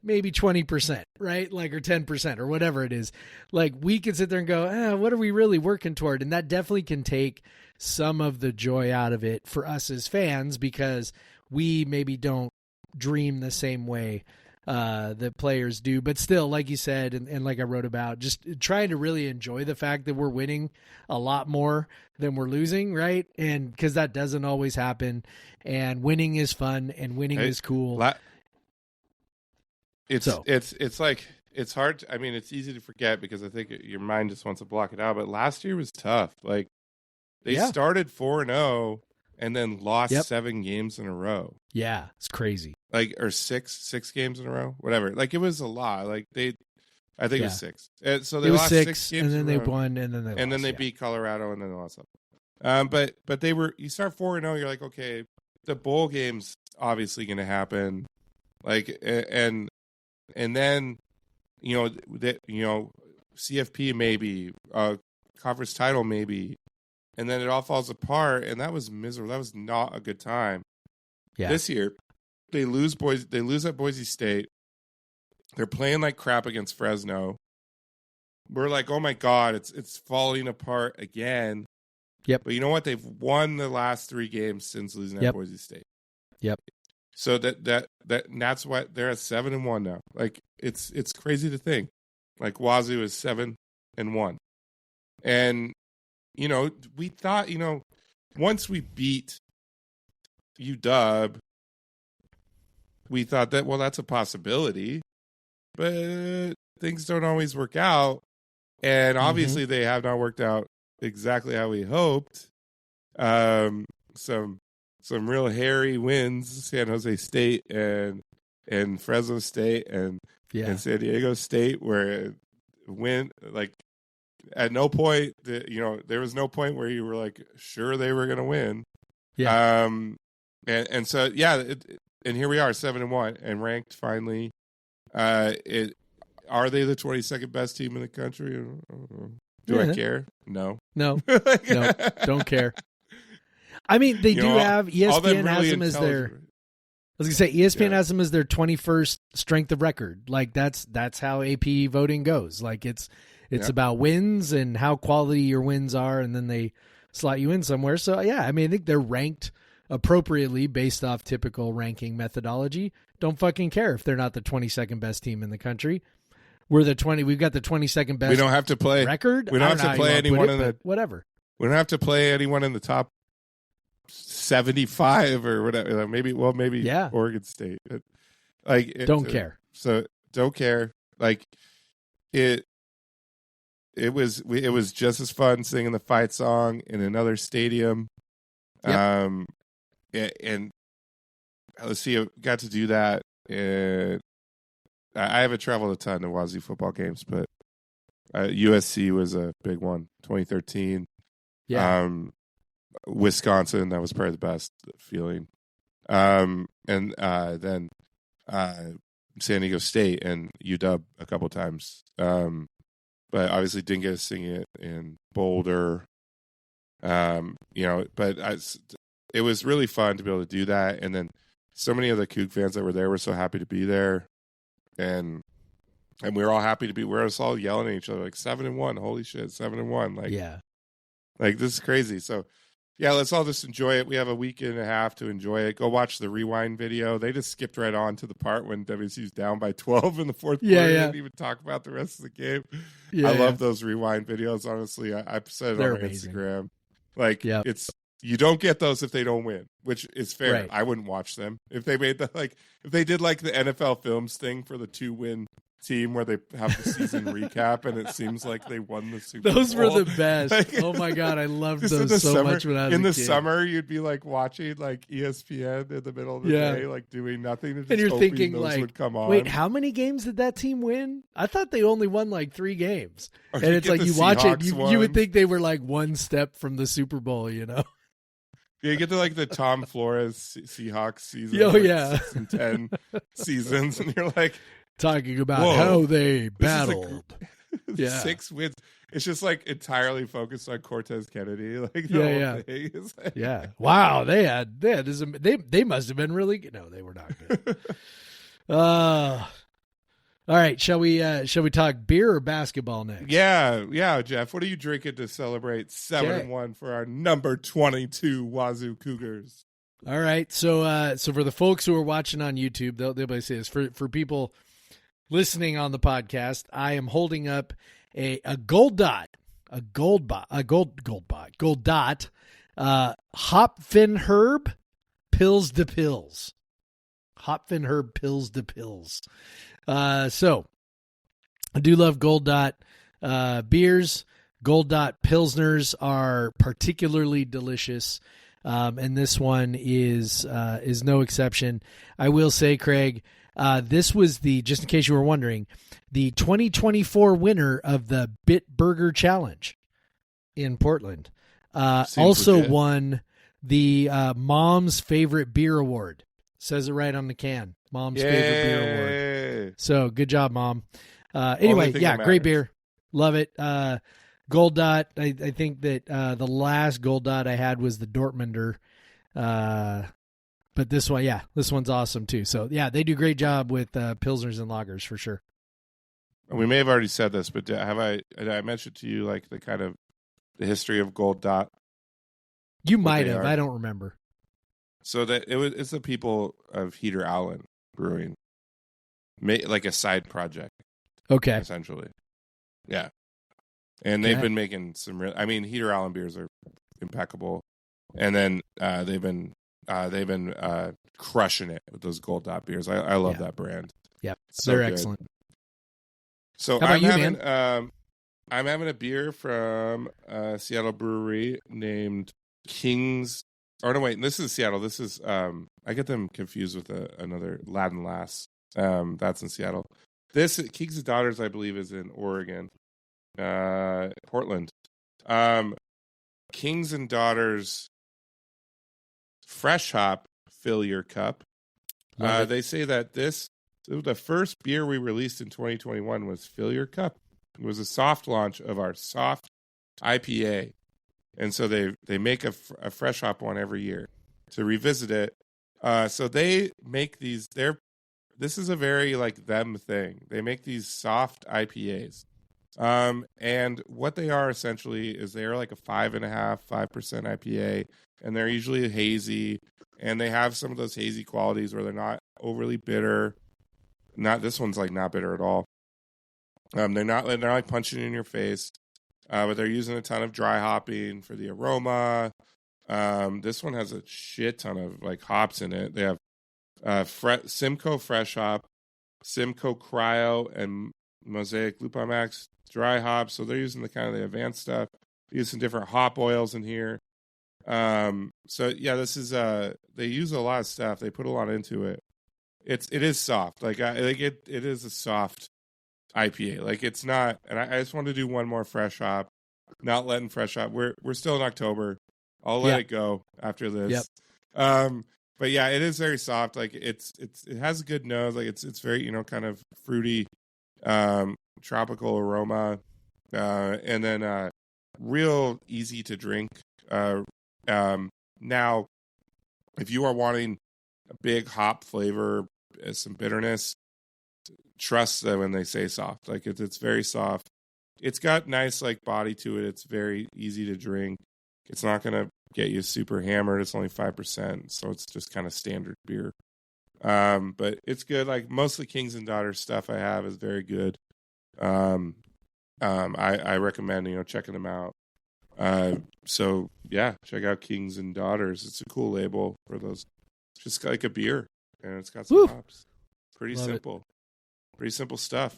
maybe 20%, right? Like, or 10% or whatever it is. Like, we can sit there and go, what are we really working toward? And that definitely can take some of the joy out of it for us as fans because we maybe don't dream the same way that players do. But still, like you said, and like I wrote about, just trying to really enjoy the fact that we're winning a lot more than we're losing, right? And because that doesn't always happen. And winning is fun and winning is cool. It's like, it's hard. I mean, it's easy to forget because I think your mind just wants to block it out. But last year was tough. Like, they started 4-0 and then lost 7 games in a row. Yeah, it's crazy. Like, or six games in a row, whatever. Like, it was a lot. Like, I think it was 6. And so they lost 6 games, and then they won, and then they lost, and then they beat Colorado, and then they lost. But they were. You start 4-0, you're like, okay, the bowl game's obviously going to happen. Like, and then CFP maybe, conference title maybe. And then it all falls apart, and that was miserable. That was not a good time. Yeah. This year, they lose at Boise State. They're playing like crap against Fresno. We're like, oh my God, it's falling apart again. Yep. But you know what? They've won the last 3 games since losing at Boise State. Yep. So that's why they're at 7-1 now. Like, it's crazy to think. Like, Wazoo is 7-1, and we thought, once we beat UW, we thought that, well, that's a possibility, but things don't always work out. And obviously they have not worked out exactly how we hoped. Some real hairy wins, San Jose State and Fresno State and San Diego State, where at no point, there was no point where you were like sure they were going to win. Yeah. And so and here we are, 7-1 and ranked finally. Are they the 22nd best team in the country? Do I care? No. No, don't care. I mean, they do have ESPN has them as their. I was gonna say ESPN has them as their 21st strength of record. Like that's how AP voting goes. Like it's about wins and how quality your wins are, and then they slot you in somewhere. So I mean, I think they're ranked appropriately based off typical ranking methodology. Don't fucking care if they're not the 22nd best team in the country. We've got the 22nd best. We don't have to play record. We don't have to play anyone in the whatever. We don't have to play anyone in the top 75 or whatever. Maybe Oregon State. Don't care. So don't care. Like it. it was just as fun singing the fight song in another stadium. Yep. And let's see, I got to do that. I haven't traveled a ton to Wazoo football games, but USC was a big one. 2013. Yeah. Wisconsin, that was probably the best feeling. And then San Diego State and UW a couple times. But obviously didn't get to sing it in Boulder. But it was really fun to be able to do that. And then so many of the Coug fans that were there were so happy to be there. And we were all happy to be, we were all yelling at each other like 7-1. Holy shit, 7-1. Like, Yeah. Like, this is crazy. So, yeah, let's all just enjoy it. We have a week and a half to enjoy it. Go watch the rewind video. They just skipped right on to the part when WSU's down by 12 in the fourth quarter. Yeah. Didn't even talk about the rest of the game. Yeah, I love those rewind videos, honestly. I said it They're on my amazing. Instagram. Like, Yep. you don't get those if they don't win, which is fair. Right. I wouldn't watch them. If they made if they did like the NFL Films thing for the 2-win team where they have the season recap and it seems like they won the Super Bowl. Those were the best. Like, Oh my God. I loved just in those the so summer, much when I was in a the kid. summer, you'd be like watching like ESPN in the middle of the Yeah. day, like doing nothing. And you're thinking those like, would come on. wait, how many games did that team win? I thought they only won like 3 games. Or And you it's get like the you watch it, Seahawks you would one. think they were like one step from the Super Bowl, you know? Yeah, you get to like the Tom Flores Seahawks season. Oh, like yeah. 6 and 10 seasons, and you're like, Talking about Whoa, how they this is battled. Yeah. 6 wins. It's just like entirely focused on Cortez Kennedy. Like the Yeah, whole thing is like, Yeah. Wow. They had this. They must have been really good. No, they were not good. All right. Shall we talk beer or basketball next? yeah, Jeff. What are you drinking to celebrate 7-1 for our number 22 Wazoo Cougars? All right. So for the folks who are watching on YouTube, they'll be say this. For people listening on the podcast, I am holding up a gold dot, gold dot, Hopfin Herb Pills de Pills. Hopfin Herb Pills de Pills. So I do love Gold Dot beers. Gold Dot Pilsners are particularly delicious. And this one is no exception. I will say, Craig, this was just in case you were wondering, the 2024 winner of the Bit Burger Challenge in Portland. Also legit. won the Mom's Favorite Beer Award. Says it right on the can. Mom's Favorite Beer Award. Yay. So good job, Mom. Only Anyway, thing yeah, that great matters. beer. Love it. Gold Dot, I think that the last Gold Dot I had was the Dortmunder. But this one, this one's awesome too. So, yeah, they do a great job with Pilsners and Lagers for sure. We may have already said this, but did I mentioned to you like the kind of the history of Gold Dot? You What might they have. are. I don't remember. So that it's the people of Heater Allen Brewing, like a side project, Okay. essentially. Yeah, and they've Okay. been making some real. I mean, Heater Allen beers are impeccable, and then they've been crushing it with those Gold Dot beers. I love that brand. Yep. So They're good. excellent. So How about you, having, man? I'm having a beer from a Seattle brewery named Kings. Or no, wait, this is Seattle. This is I get them confused with another Latin Lass. That's in Seattle. This Kings' Daughters, I believe, is in Oregon, Portland. Kings and Daughters Fresh Hop Fill Your Cup. Love it. They say that the first beer we released in 2021 was Fill Your Cup. It was a soft launch of our soft IPA. And so they make a fresh hop one every year to revisit it. So they make these. This is a very like them thing. They make these soft IPAs, and what they are essentially is they are like a 5.5%, 5% IPA, and they're usually hazy, and they have some of those hazy qualities where they're not overly bitter. This one's like not bitter at all. They're not like punching in your face. But they're using a ton of dry hopping for the aroma. This one has a shit ton of like hops in it. They have Simcoe Fresh Hop, Simcoe Cryo, and Mosaic Lupamax dry hops. So they're using the kind of the advanced stuff. They use some different hop oils in here. So yeah, this is they use a lot of stuff. They put a lot into it. It is soft. It is a soft IPA. Like it's not, and I just want to do one more fresh hop. Not letting fresh hop. We're still in October. I'll let it go after this. Yep. But yeah, it is very soft. Like it has a good nose. Like it's very, kind of fruity, tropical aroma, and then real easy to drink. Now, if you are wanting a big hop flavor, some bitterness, trust them when they say soft. Like it's very soft. It's got nice like body to it. It's very easy to drink. It's not gonna get you super hammered. It's only 5%, so it's just kind of standard beer. But it's good. Like most of the Kings and Daughters stuff I have is very good. I recommend checking them out. So yeah, check out Kings and Daughters. It's a cool label for those. It's just like a beer, and it's got some hops. Pretty Love simple. Pretty simple stuff.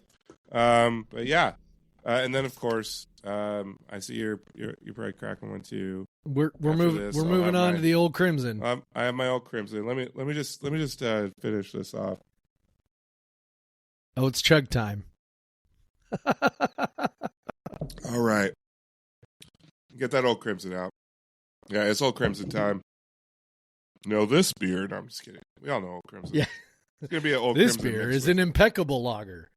But yeah. And then of course, I see you're probably cracking one too. We're moving on to the Old Crimson. I have my Old Crimson. Let me just finish this off. Oh, it's chug time. All right. Get that Old Crimson out. Yeah, it's Old Crimson time. No, this beer. No, I'm just kidding. We all know Old Crimson. Yeah. It's going to be an Old This Crimson. beer is an impeccable lager.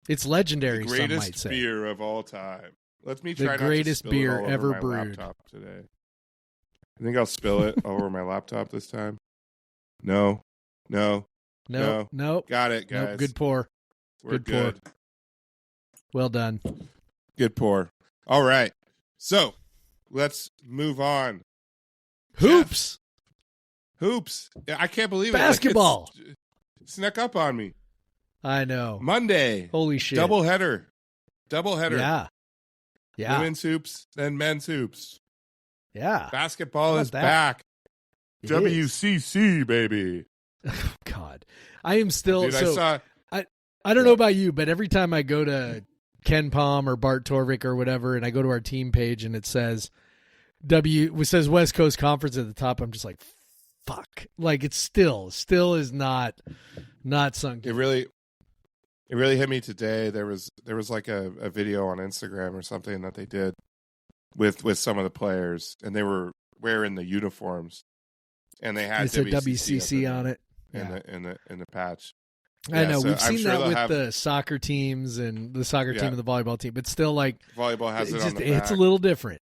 It's legendary, the some might greatest say. beer of all time. Let me try The not to greatest spill beer it all over ever my brewed. laptop today. I think I'll spill it all over my laptop this time. No. Nope. Got it, guys. Nope. Good pour. We're good pour. good. Well done. Good pour. All right. So let's move on. Hoops. Hoops. I can't believe Basketball. it. Like it snuck up on me. I know. Monday. Holy shit. Double header. Yeah. Women's hoops, then men's hoops. Yeah. Basketball How is about that? back. It WCC, baby. Oh, God. I am still Dude, I don't know about you, but every time I go to Ken Palm or Bart Torvik or whatever, and I go to our team page and it says West Coast Conference at the top, I'm just like, fuck. Like it's still is not sunk. It really hit me today. There was like a video on Instagram or something that they did with some of the players, and they were wearing the uniforms, and they had It said WCC on it. in the patch. I Yeah, know so we've I'm seen sure that they'll with have- the soccer teams and the soccer team Yeah. and the volleyball team, but still, like Volleyball has it on the back. it's a little different.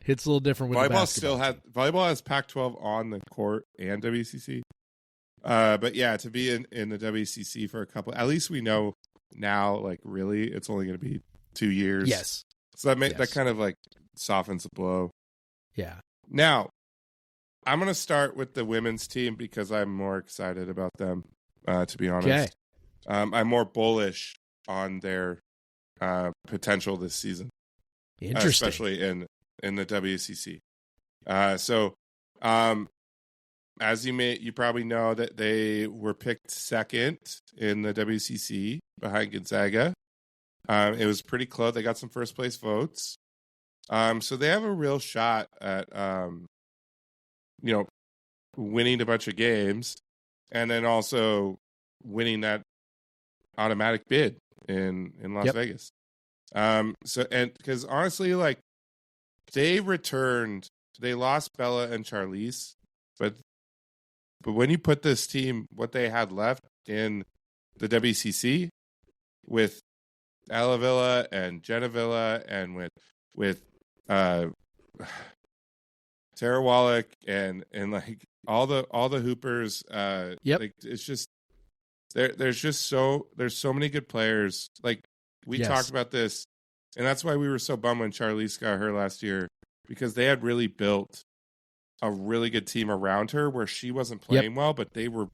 It's a little different with the basketball. Volleyball has Pac-12 on the court and WCC. But yeah, to be in the WCC for a couple, at least we know now. Like really, it's only going to be 2 years. Yes. So that Yes. that kind of like softens the blow. Yeah. Now, I'm going to start with the women's team because I'm more excited about them. To be honest, Okay. I'm more bullish on their potential this season, Interesting. especially in the WCC. As you probably know that they were picked second in the WCC behind Gonzaga. It was pretty close. They got some first place votes. So they have a real shot at winning a bunch of games and then also winning that automatic bid in Las Yep. Vegas. Because honestly, like they lost Bella and Charlize, but when you put this team, what they had left in the WCC with Alavilla and Genevilla and with Tara Wallach and like all the hoopers, Yep. like it's just there's so many good players. Like we Yes. talked about this, and that's why we were so bummed when Charlize got hurt last year, because they had really built a really good team around her where she wasn't playing well, but they were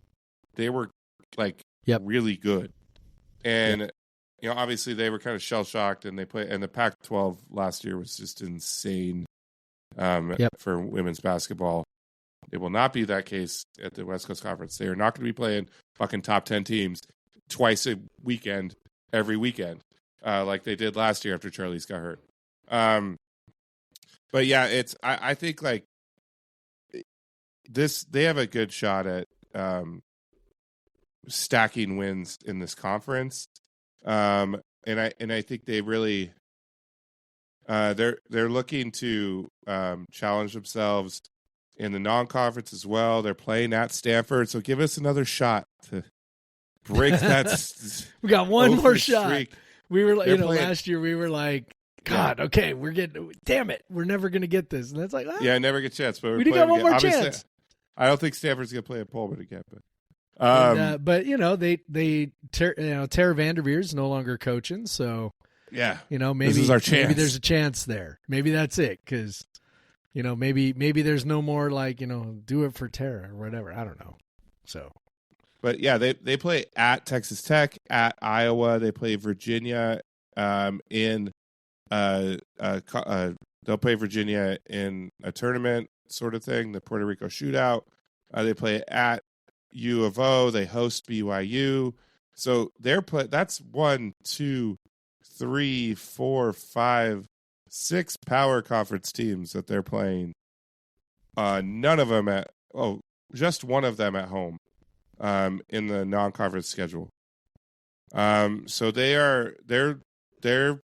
like really good. And obviously they were kind of shell shocked, and the Pac-12 last year was just insane for women's basketball. It will not be that case at the West Coast Conference. They are not going to be playing fucking top 10 teams twice a weekend, every weekend. like they did last year after Charlize got hurt. But yeah, I think like this, they have a good shot at stacking wins in this conference. And I think they really they're looking to challenge themselves in the non-conference as well. They're playing at Stanford, so give us another shot to break that. We got one more shot. Streak. We were like, They're playing- last year we were like, God, okay, damn it, we're never gonna get this. And that's like, yeah, never get a chance. But we do got one more Obviously, chance. I don't think Stanford's gonna play at Pullman again, but But Tara Vanderveer's no longer coaching, so yeah, maybe this is our chance. Maybe there's a chance there. Maybe that's it, because maybe there's no more like do it for Tara or whatever. I don't know. So, but yeah, they play at Texas Tech, at Iowa. They play Virginia they'll play Virginia in a tournament sort of thing, the Puerto Rico shootout. They play at U of O. They host BYU. So that's 1, 2, 3, 4, 5, 6 power conference teams that they're playing. None of them just one of them at home in the non-conference schedule. So they're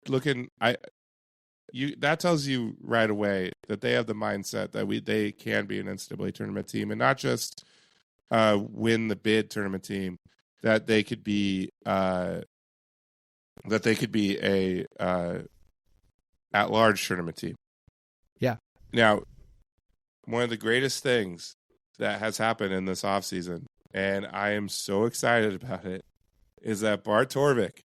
looking. That tells you right away that they have the mindset that they can be an NCAA tournament team, and not just win the bid tournament team. That they could be a at-large tournament team. Yeah. Now, one of the greatest things that has happened in this offseason, and I am so excited about it, is that Bart Torvik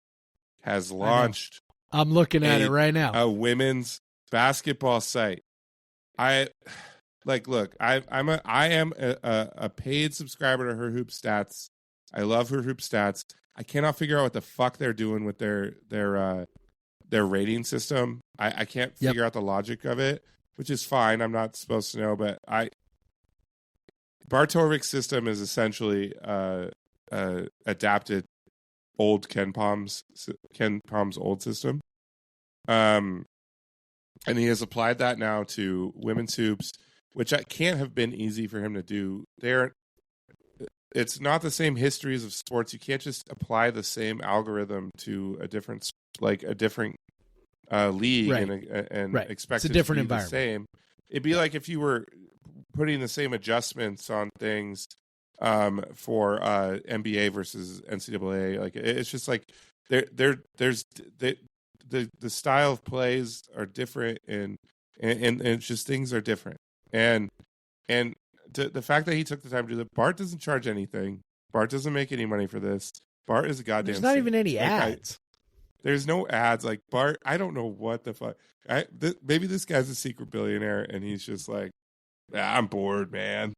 has launched. I'm looking at it right now. A women's basketball site. I am a paid subscriber to Her Hoop Stats. I love Her Hoop Stats. I cannot figure out what the fuck they're doing with their rating system. I can't figure out the logic of it, which is fine. I'm not supposed to know, but Bart Torvik's system is essentially adapted old Ken Palm's old system. And he has applied that now to women's hoops, which can't have been easy for him to do. It's not the same histories of sports. You can't just apply the same algorithm to a different league and expect it's a it different to be environment. the same. It'd be like if you were putting the same adjustments on things for NBA versus NCAA. Like it's just like there's the style of plays are different and it's just things are different. And the fact that he took the time to do that, Bart doesn't charge anything. Bart doesn't make any money for this. Bart is a goddamn. There's not even any ads. There's no ads. Like Bart, I don't know what the fuck. Maybe this guy's a secret billionaire and he's just like, I'm bored, man.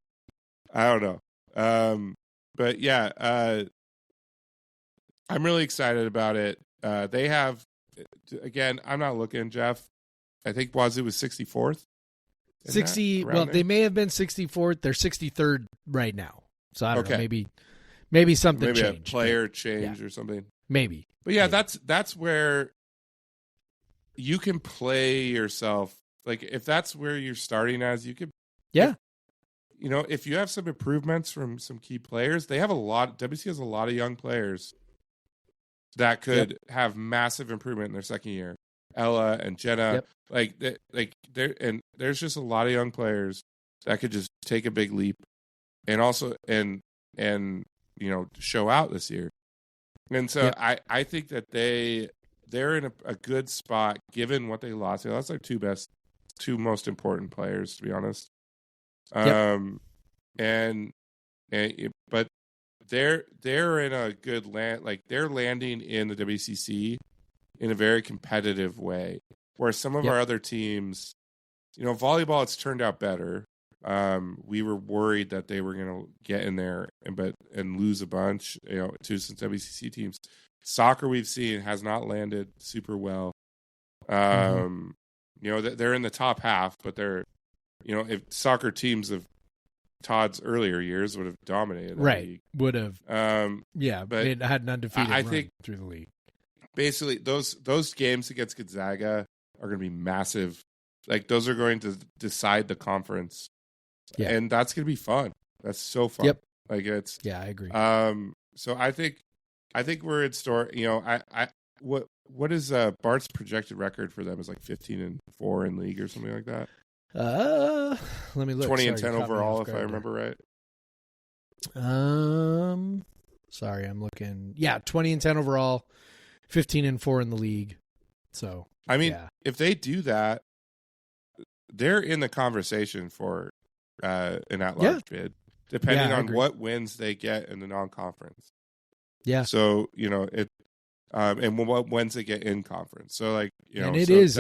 I don't know. But yeah, I'm really excited about it. They have, again, I'm not looking, Jeff. I think Wazoo was 64th. 60. Well, they may have been 64th. They're 63rd right now. So I don't know. Maybe something maybe changed. A player change or something. Maybe. But yeah, that's where you can play yourself. Like if that's where you're starting as, you could. Yeah. If you have some improvements from some key players, they have a lot. WC has a lot of young players that could have massive improvement in their second year. Ella and Jenna, there's just a lot of young players that could just take a big leap, and also and show out this year. And so I think that they're in a good spot given what they lost. They lost their two most important players, to be honest. But they're in a good land. Like they're landing in the WCC in a very competitive way, where some of our other teams, volleyball, it's turned out better. We were worried that they were going to get in there and lose a bunch, to some WCC teams. Soccer, we've seen, has not landed super well. They're in the top half, but they're, if soccer teams of Todd's earlier years would have dominated, right? League. Would have, but it had an undefeated I run think through the league. basically those games against Gonzaga are going to be massive. Like those are going to decide the conference, and that's going to be fun. That's so fun. Yep. Like it's I agree. So I think we're in store. You know, what is Bart's projected record for them is like 15-4 in league or something like that. Let me look. 20-10 overall, if I remember right. Sorry, I'm looking. Yeah, 20-10 overall, 15-4 in the league. So I mean, if they do that, they're in the conversation for an at-large bid, depending on what wins they get in the non-conference. Yeah. So you know it, and what wins they get in conference. So like you know, and it is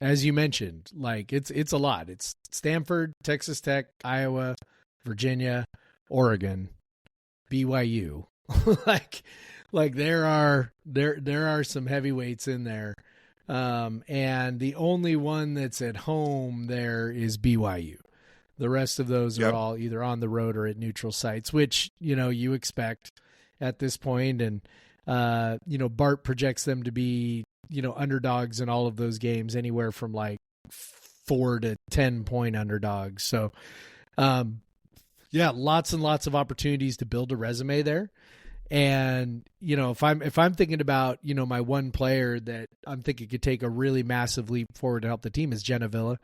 as you mentioned, like it's a lot. It's Stanford, Texas Tech, Iowa, Virginia, Oregon, BYU. like there are some heavyweights in there. And the only one that's at home there is BYU. The rest of those are all either on the road or at neutral sites, which, you know, you expect at this point. And, you know, Bart projects them to be, you know, underdogs in all of those games, anywhere from like 4 to 10 point underdogs. So, lots and lots of opportunities to build a resume there. And, you know, if I'm thinking about, you know, my one player that I'm thinking could take a really massive leap forward to help the team is Jenna Villa.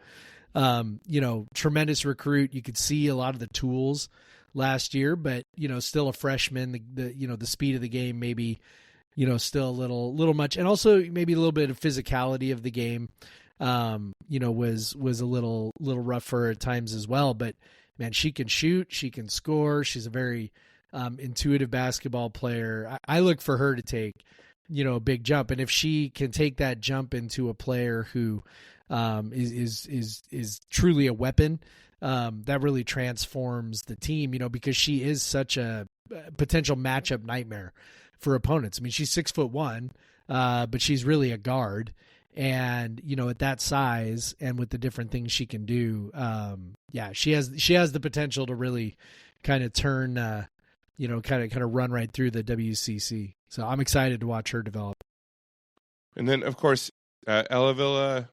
You know, tremendous recruit. You could see a lot of the tools last year, but, you know, still a freshman, the speed of the game, maybe, you know, still a little much. And also maybe a little bit of physicality of the game, you know, was a little rough for her at times as well, but man, she can shoot, she can score. She's a very, intuitive basketball player. I look for her to take, you know, a big jump. And if she can take that jump into a player who is truly a weapon, that really transforms the team, you know, because she is such a potential matchup nightmare for opponents. I mean, she's 6'1", but she's really a guard. And, you know, at that size and with the different things she can do, she has the potential to really kind of turn, you know, kind of run right through the WCC. So I'm excited to watch her develop. And then, of course, Ella Villa,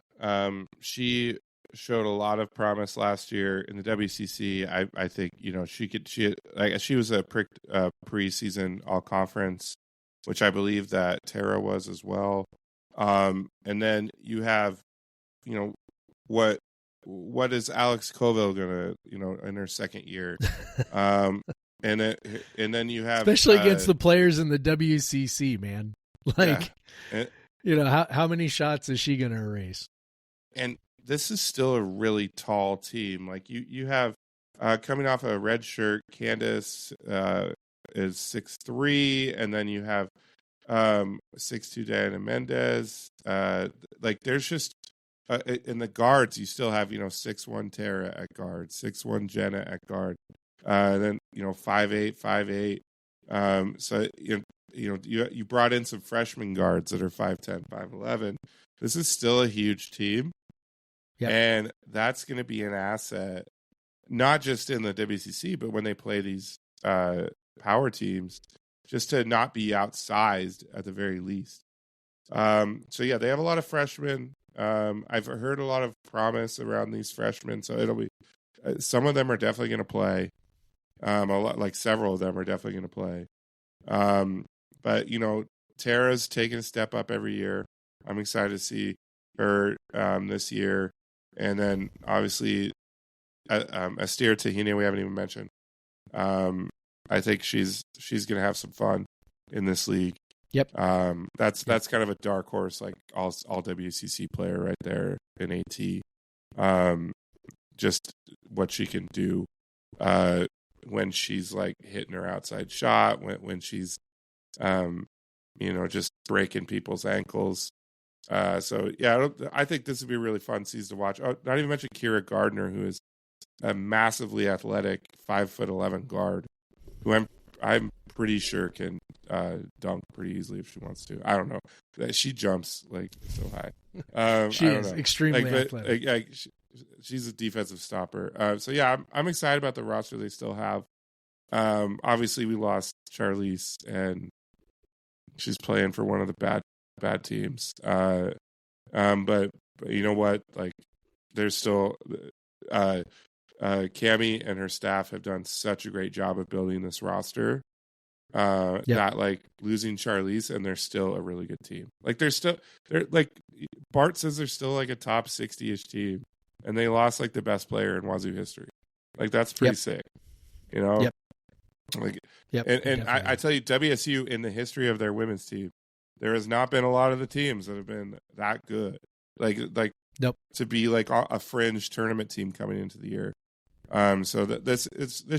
she showed a lot of promise last year in the WCC. I think, you know, she was a preseason all-conference, which I believe that Tara was as well. And then you have, you know, what is Alex Colville gonna, you know, in her second year? And then you have, especially against the players in the WCC, man. Like, you know, how many shots is she going to erase? And this is still a really tall team. Like you have coming off a red shirt, Candace is 6'3", and then you have 6'2" Diana Mendez. Like there's just in the guards, you still have, you know, 6'1" Tara at guard, 6'1" Jenna at guard. Then, you know, 5'8". So you brought in some freshman guards that are 5'10", 5'11". This is still a huge team, and that's going to be an asset, not just in the WCC, but when they play these power teams, just to not be outsized at the very least. So yeah, they have a lot of freshmen. I've heard a lot of promise around these freshmen, so it'll be some of them are definitely going to play. A lot, like several of them are definitely going to play. But you know, Tara's taking a step up every year. I'm excited to see her this year, and then obviously Astir Tahini, we haven't even mentioned. I think she's going to have some fun in this league. Yep. That's kind of a dark horse, like all WCC player right there in AT. Just what she can do when she's like hitting her outside shot, when she's you know, just breaking people's ankles. So yeah, I think this would be a really fun season to watch. Oh, not even mention Kira Gardner, who is a massively athletic 5'11" guard, who I'm pretty sure can dunk pretty easily if she wants to. I don't know. She jumps like so high. She is extremely athletic. She's a defensive stopper. So yeah, I'm excited about the roster they still have. Obviously we lost Charlize, and she's playing for one of the bad bad teams. But you know what? Like, there's still Cammie and her staff have done such a great job of building this roster. Not like losing Charlize, and they're still a really good team. Like, they're like, Bart says they're still like a top 60-ish team, and they lost like the best player in Wazoo history. Like, that's pretty sick, you know? Yep. Like, Yep. and I tell you, WSU, in the history of their women's team, there has not been a lot of the teams that have been that good. Like Nope. to be like a fringe tournament team coming into the year. So that this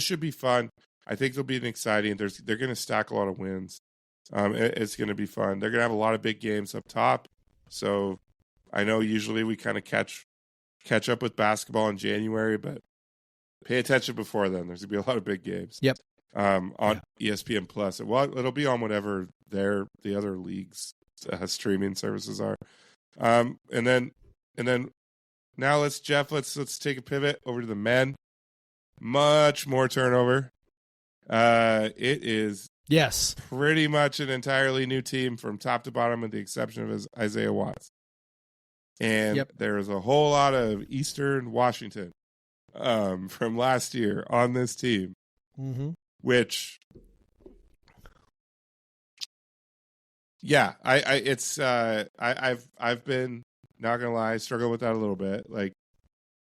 should be fun. I think it'll be an exciting. They're going to stack a lot of wins. It's going to be fun. They're going to have a lot of big games up top. So I know usually we kind of catch up with basketball in January, but pay attention before then. There's going to be a lot of big games. Yep. On ESPN Plus. Well, it'll be on whatever the other leagues streaming services are. And then now let's take a pivot over to the men. Much more turnover. It is pretty much an entirely new team from top to bottom, with the exception of Isaiah Watts. And there is a whole lot of Eastern Washington from last year on this team, which, I've been, not gonna lie, struggling with that a little bit. Like,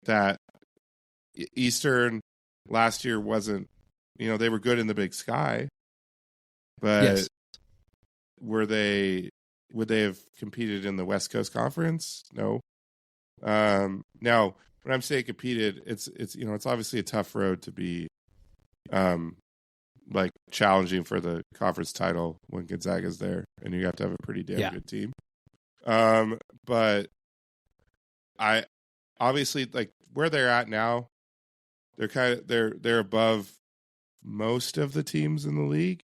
that Eastern last year wasn't, they were good in the Big Sky, but would they have competed in the West Coast Conference? No. Now, when I'm saying competed, it's obviously a tough road to be, like, challenging for the conference title when Gonzaga's there, and you have to have a pretty damn good team. But I obviously, like, where they're at now, they're above most of the teams in the league,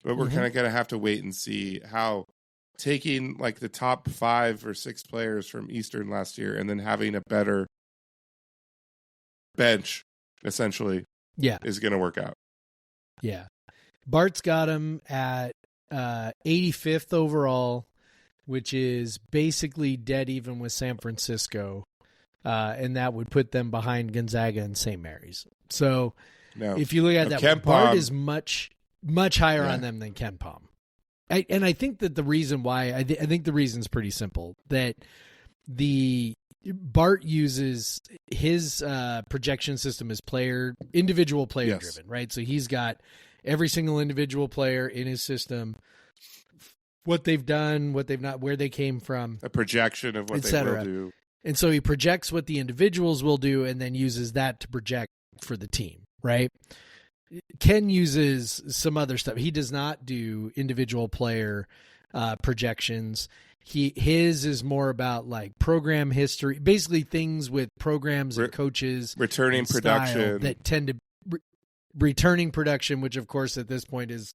but we're kind of going to have to wait and see how taking, like, the top 5 or 6 players from Eastern last year and then having a better bench, essentially, is going to work out. Yeah. Bart's got him at 85th overall, which is basically dead even with San Francisco. And that would put them behind Gonzaga and St. Mary's. So if you look at that, Bart is much higher on them than Ken Pom. And I think that the reason why, I think the reason is pretty simple, that Bart uses his projection system as individual player driven, right? So he's got every single individual player in his system, what they've done, what they've not, where they came from, a projection of what they will do. And so he projects what the individuals will do and then uses that to project for the team, right? Ken uses some other stuff. He does not do individual player projections. His is more about, like, program history, basically things with programs and coaches, returning production that tend to returning production, which of course at this point is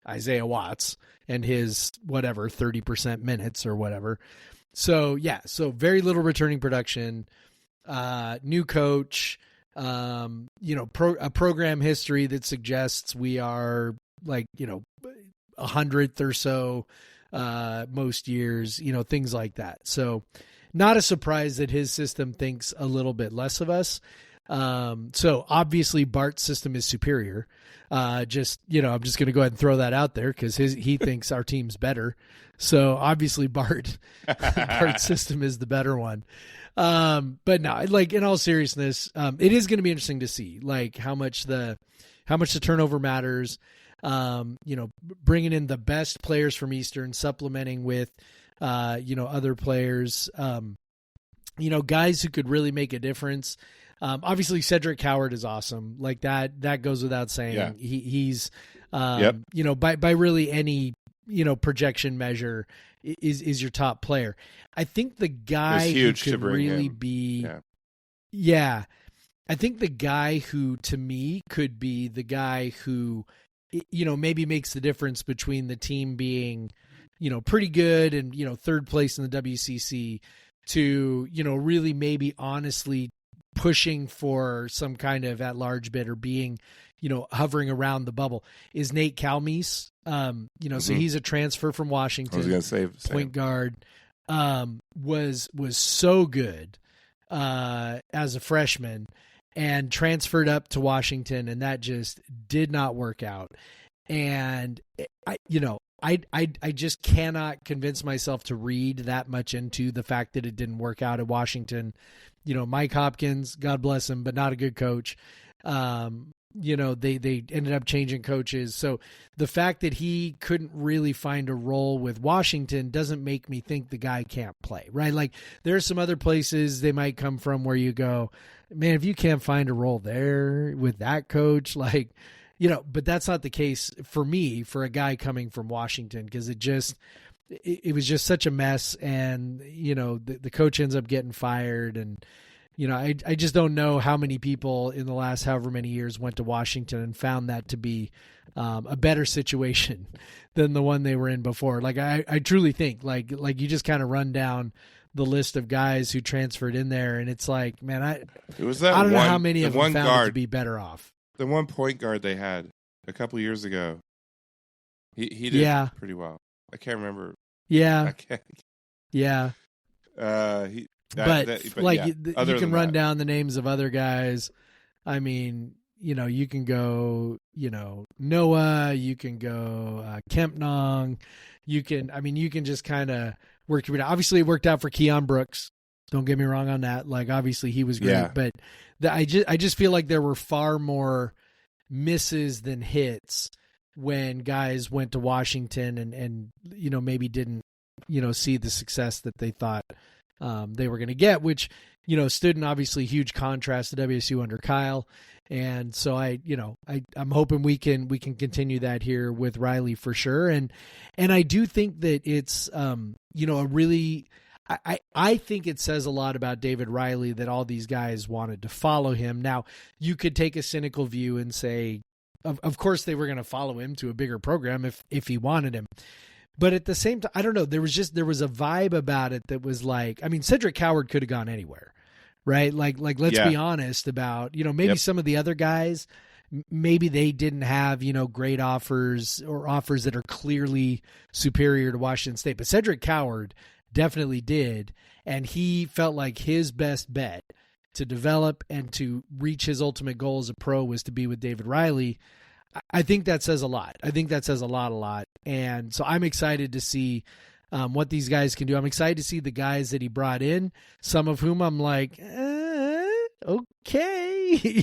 Isaiah Watts and his 30% minutes or whatever. So so very little returning production, new coach, a program history that suggests we are, like, 100th or so, most years, things like that. So not a surprise that his system thinks a little bit less of us. So obviously Bart's system is superior. I'm just going to go ahead and throw that out there because he thinks our team's better. So obviously Bart's system is the better one. But no, like, in all seriousness, it is going to be interesting to see, like, how much the turnover matters. Bringing in the best players from Eastern, supplementing with, other players, guys who could really make a difference. Obviously Cedric Howard is awesome. Like, that goes without saying. Yeah. He's, by really any, projection measure is your top player. I think the guy who could really be, I think the guy who, to me, could be the guy who, maybe makes the difference between the team being, pretty good and, third place in the WCC to, really maybe honestly pushing for some kind of at-large bid or being, hovering around the bubble is Nate Calmes. So he's a transfer from I was Washington, going to say point guard, was so good as a freshman and transferred up to Washington, and that just did not work out. And I just cannot convince myself to read that much into the fact that it didn't work out at Washington. Mike Hopkins, God bless him, but not a good coach. They ended up changing coaches. So the fact that he couldn't really find a role with Washington doesn't make me think the guy can't play, right? Like there's some other places they might come from where you go, man, if you can't find a role there with that coach, but that's not the case for me, for a guy coming from Washington, because it was just such a mess. And, the coach ends up getting fired. And, I just don't know how many people in the last however many years went to Washington and found that to be a better situation than the one they were in before. Like, I truly think like you just kind of run down the list of guys who transferred in there, and it's like, man, I don't know how many of them found it to be better off. The one point guard they had a couple years ago, he did pretty well. I can't remember. Yeah. Yeah. You can run down the names of other guys. I mean, you can go, Noah, you can go Kempnong. You can just kind of work your way. Obviously, it worked out for Keon Brooks. Don't get me wrong on that. Like, obviously, he was great, but I just feel like there were far more misses than hits when guys went to Washington and maybe didn't see the success that they thought they were going to get, which stood in obviously huge contrast to WSU under Kyle. And so I'm hoping we can continue that here with Riley for sure. And I do think that it's a really. I think it says a lot about David Riley that all these guys wanted to follow him. Now, you could take a cynical view and say, of course they were going to follow him to a bigger program if he wanted him. But at the same time, I don't know, there was a vibe about it that was like, I mean, Cedric Howard could have gone anywhere, right? Like let's be honest about, maybe some of the other guys, maybe they didn't have, great offers or offers that are clearly superior to Washington State. But Cedric Howard definitely did, and he felt like his best bet to develop and to reach his ultimate goal as a pro was to be with David Riley. I think that says a lot. I think that says a lot. And so I'm excited to see what these guys can do. I'm excited to see the guys that he brought in, some of whom I'm like, okay,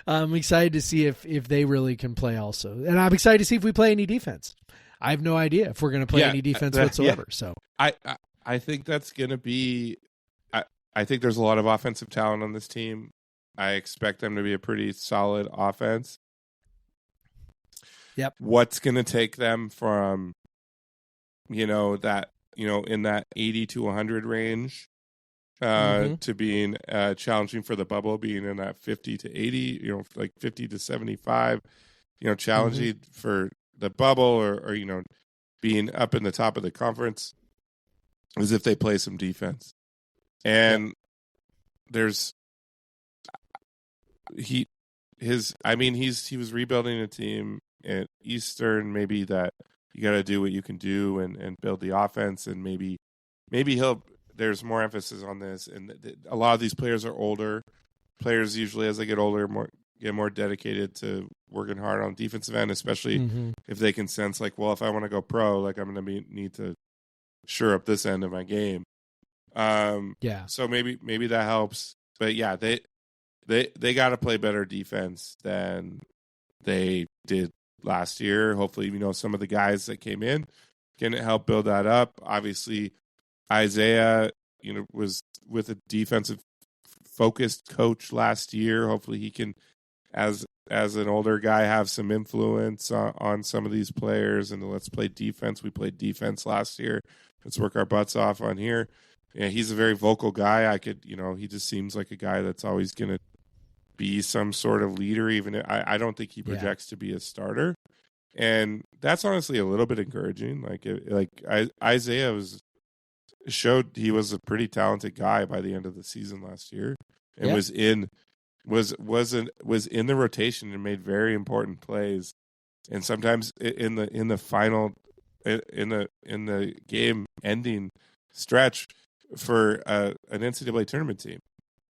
I'm excited to see if they really can play also. And I'm excited to see if we play any defense. I have no idea if we're going to play any defense whatsoever. So I think that's going to be. I think there's a lot of offensive talent on this team. I expect them to be a pretty solid offense. Yep. What's going to take them from, in that 80 to 100 range to being challenging for the bubble, being in that 50 to 80, like 50 to 75, challenging for the bubble or being up in the top of the conference, is if they play some defense. And he was rebuilding a team at Eastern, maybe that you got to do what you can do and build the offense, and maybe there's more emphasis on this. And a lot of these players are older. Players usually, as they get older, get more dedicated to working hard on defensive end, especially if they can sense like, well, if I want to go pro, like I'm going to need to shore up this end of my game. So maybe that helps. But yeah, they got to play better defense than they did last year. Hopefully, some of the guys that came in can help build that up. Obviously, Isaiah, was with a defensive focused coach last year. Hopefully he can, as an older guy, have some influence on some of these players. And let's play defense. We played defense last year. Let's work our butts off on here. Yeah, he's a very vocal guy. He just seems like a guy that's always going to be some sort of leader. Even I don't think he projects to be a starter. And that's honestly a little bit encouraging. Isaiah showed he was a pretty talented guy by the end of the season last year, and was in was in the rotation and made very important plays, and sometimes in the final in the game ending stretch for an NCAA tournament team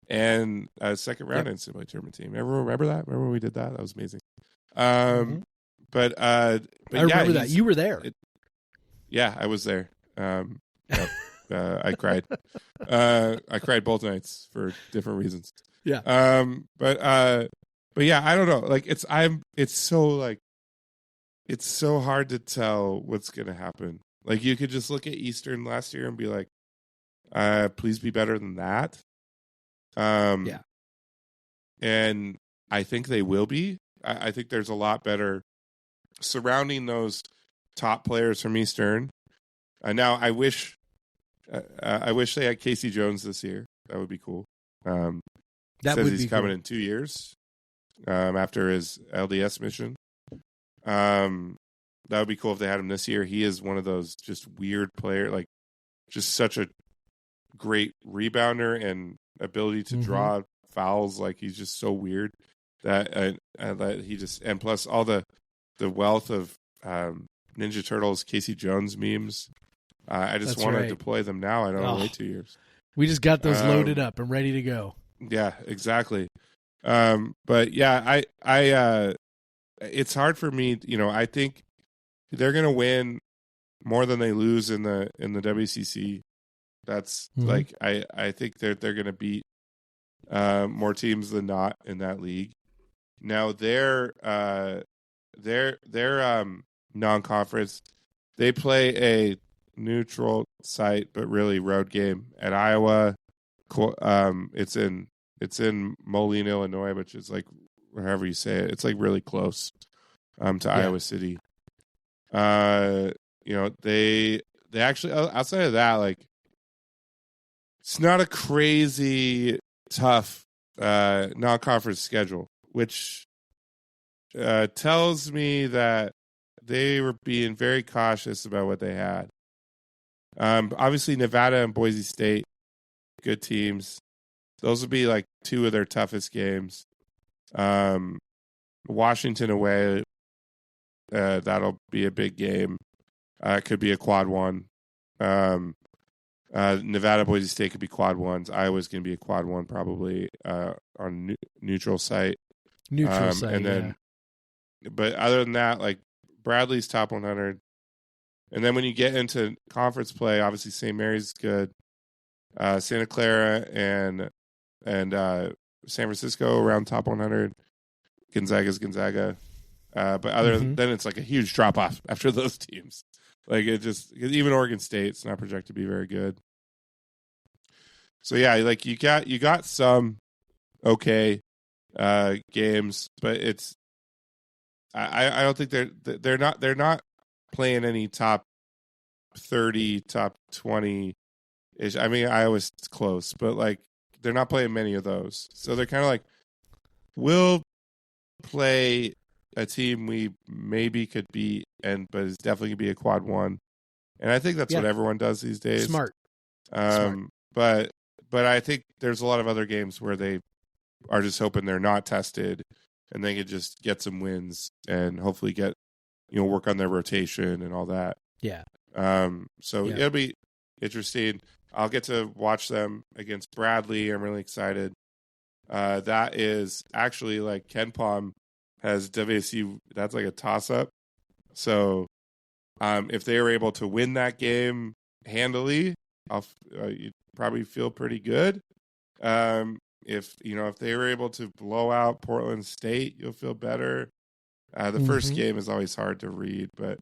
and a second round NCAA tournament team. Everyone remember that? Remember when we did that? That was amazing. But I remember that. You were there. Yeah, I was there. Yep. I cried. I cried both nights for different reasons. Yeah. But yeah, I don't know. Like it's so hard to tell what's gonna happen. Like you could just look at Eastern last year and be like, please be better than that. Yeah. And I think they will be. I think there's a lot better surrounding those top players from Eastern. Now I wish they had Casey Jones this year. That would be cool. That says would he's be coming cool. in 2 years after his LDS mission. That would be cool if they had him this year. He is one of those just weird player, like just such a great rebounder and ability to draw fouls. Like he's just so weird that he just, and plus all the wealth of Ninja Turtles Casey Jones memes. I just want to deploy them now. I don't want to wait 2 years. We just got those loaded up and ready to go. Yeah, exactly. But yeah, I it's hard for me. You know, I think they're going to win more than they lose in the WCC. That's like I think they're going to beat more teams than not in that league. Now their non-conference, they play a neutral site but really road game at Iowa. It's in Moline, Illinois, which is like however you say it. It's like really close to Iowa City. You know, they actually, outside of that, like it's not a crazy tough non-conference schedule, which tells me that they were being very cautious about what they had. Obviously Nevada and Boise State, good teams. Those would be like two of their toughest games. Washington away, that'll be a big game. It could be a quad one. Nevada, Boise State could be quad ones. Iowa's going to be a quad one probably on neutral site. Neutral site, and then, but other than that, like Bradley's top 100. And then when you get into conference play, obviously St. Mary's is good. Santa Clara and San Francisco around top 100. Gonzaga's Gonzaga. But other than then, it's like a huge drop off after those teams. Like it just, even Oregon State's not projected to be very good. So yeah, like you got some okay games, but it's I don't think they're not playing any top 30, top 20 ish. I mean, Iowa's close, but like they're not playing many of those. So they're kind of like, we'll play a team we maybe could beat, but it's definitely gonna be a quad one. And I think that's what everyone does these days. Smart. But I think there's a lot of other games where they are just hoping they're not tested and they could just get some wins and hopefully get, work on their rotation and all that. Yeah. So it'll be interesting. I'll get to watch them against Bradley. I'm really excited. That is actually like Ken Palm has WSU. That's like a toss up. So if they were able to win that game handily, you'd probably feel pretty good. If they were able to blow out Portland State, you'll feel better. The first game is always hard to read, but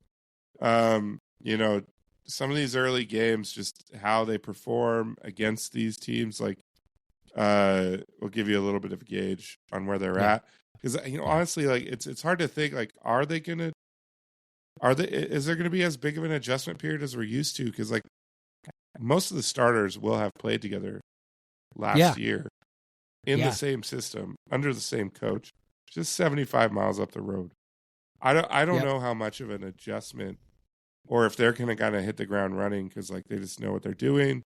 some of these early games, just how they perform against these teams, like will give you a little bit of a gauge on where they're at. Because honestly, like it's hard to think, like, is there gonna be as big of an adjustment period as we're used to? Because like most of the starters will have played together last year in the same system under the same coach, just 75 miles up the road. I don't know how much of an adjustment, or if they're gonna kind of hit the ground running because like they just know what they're doing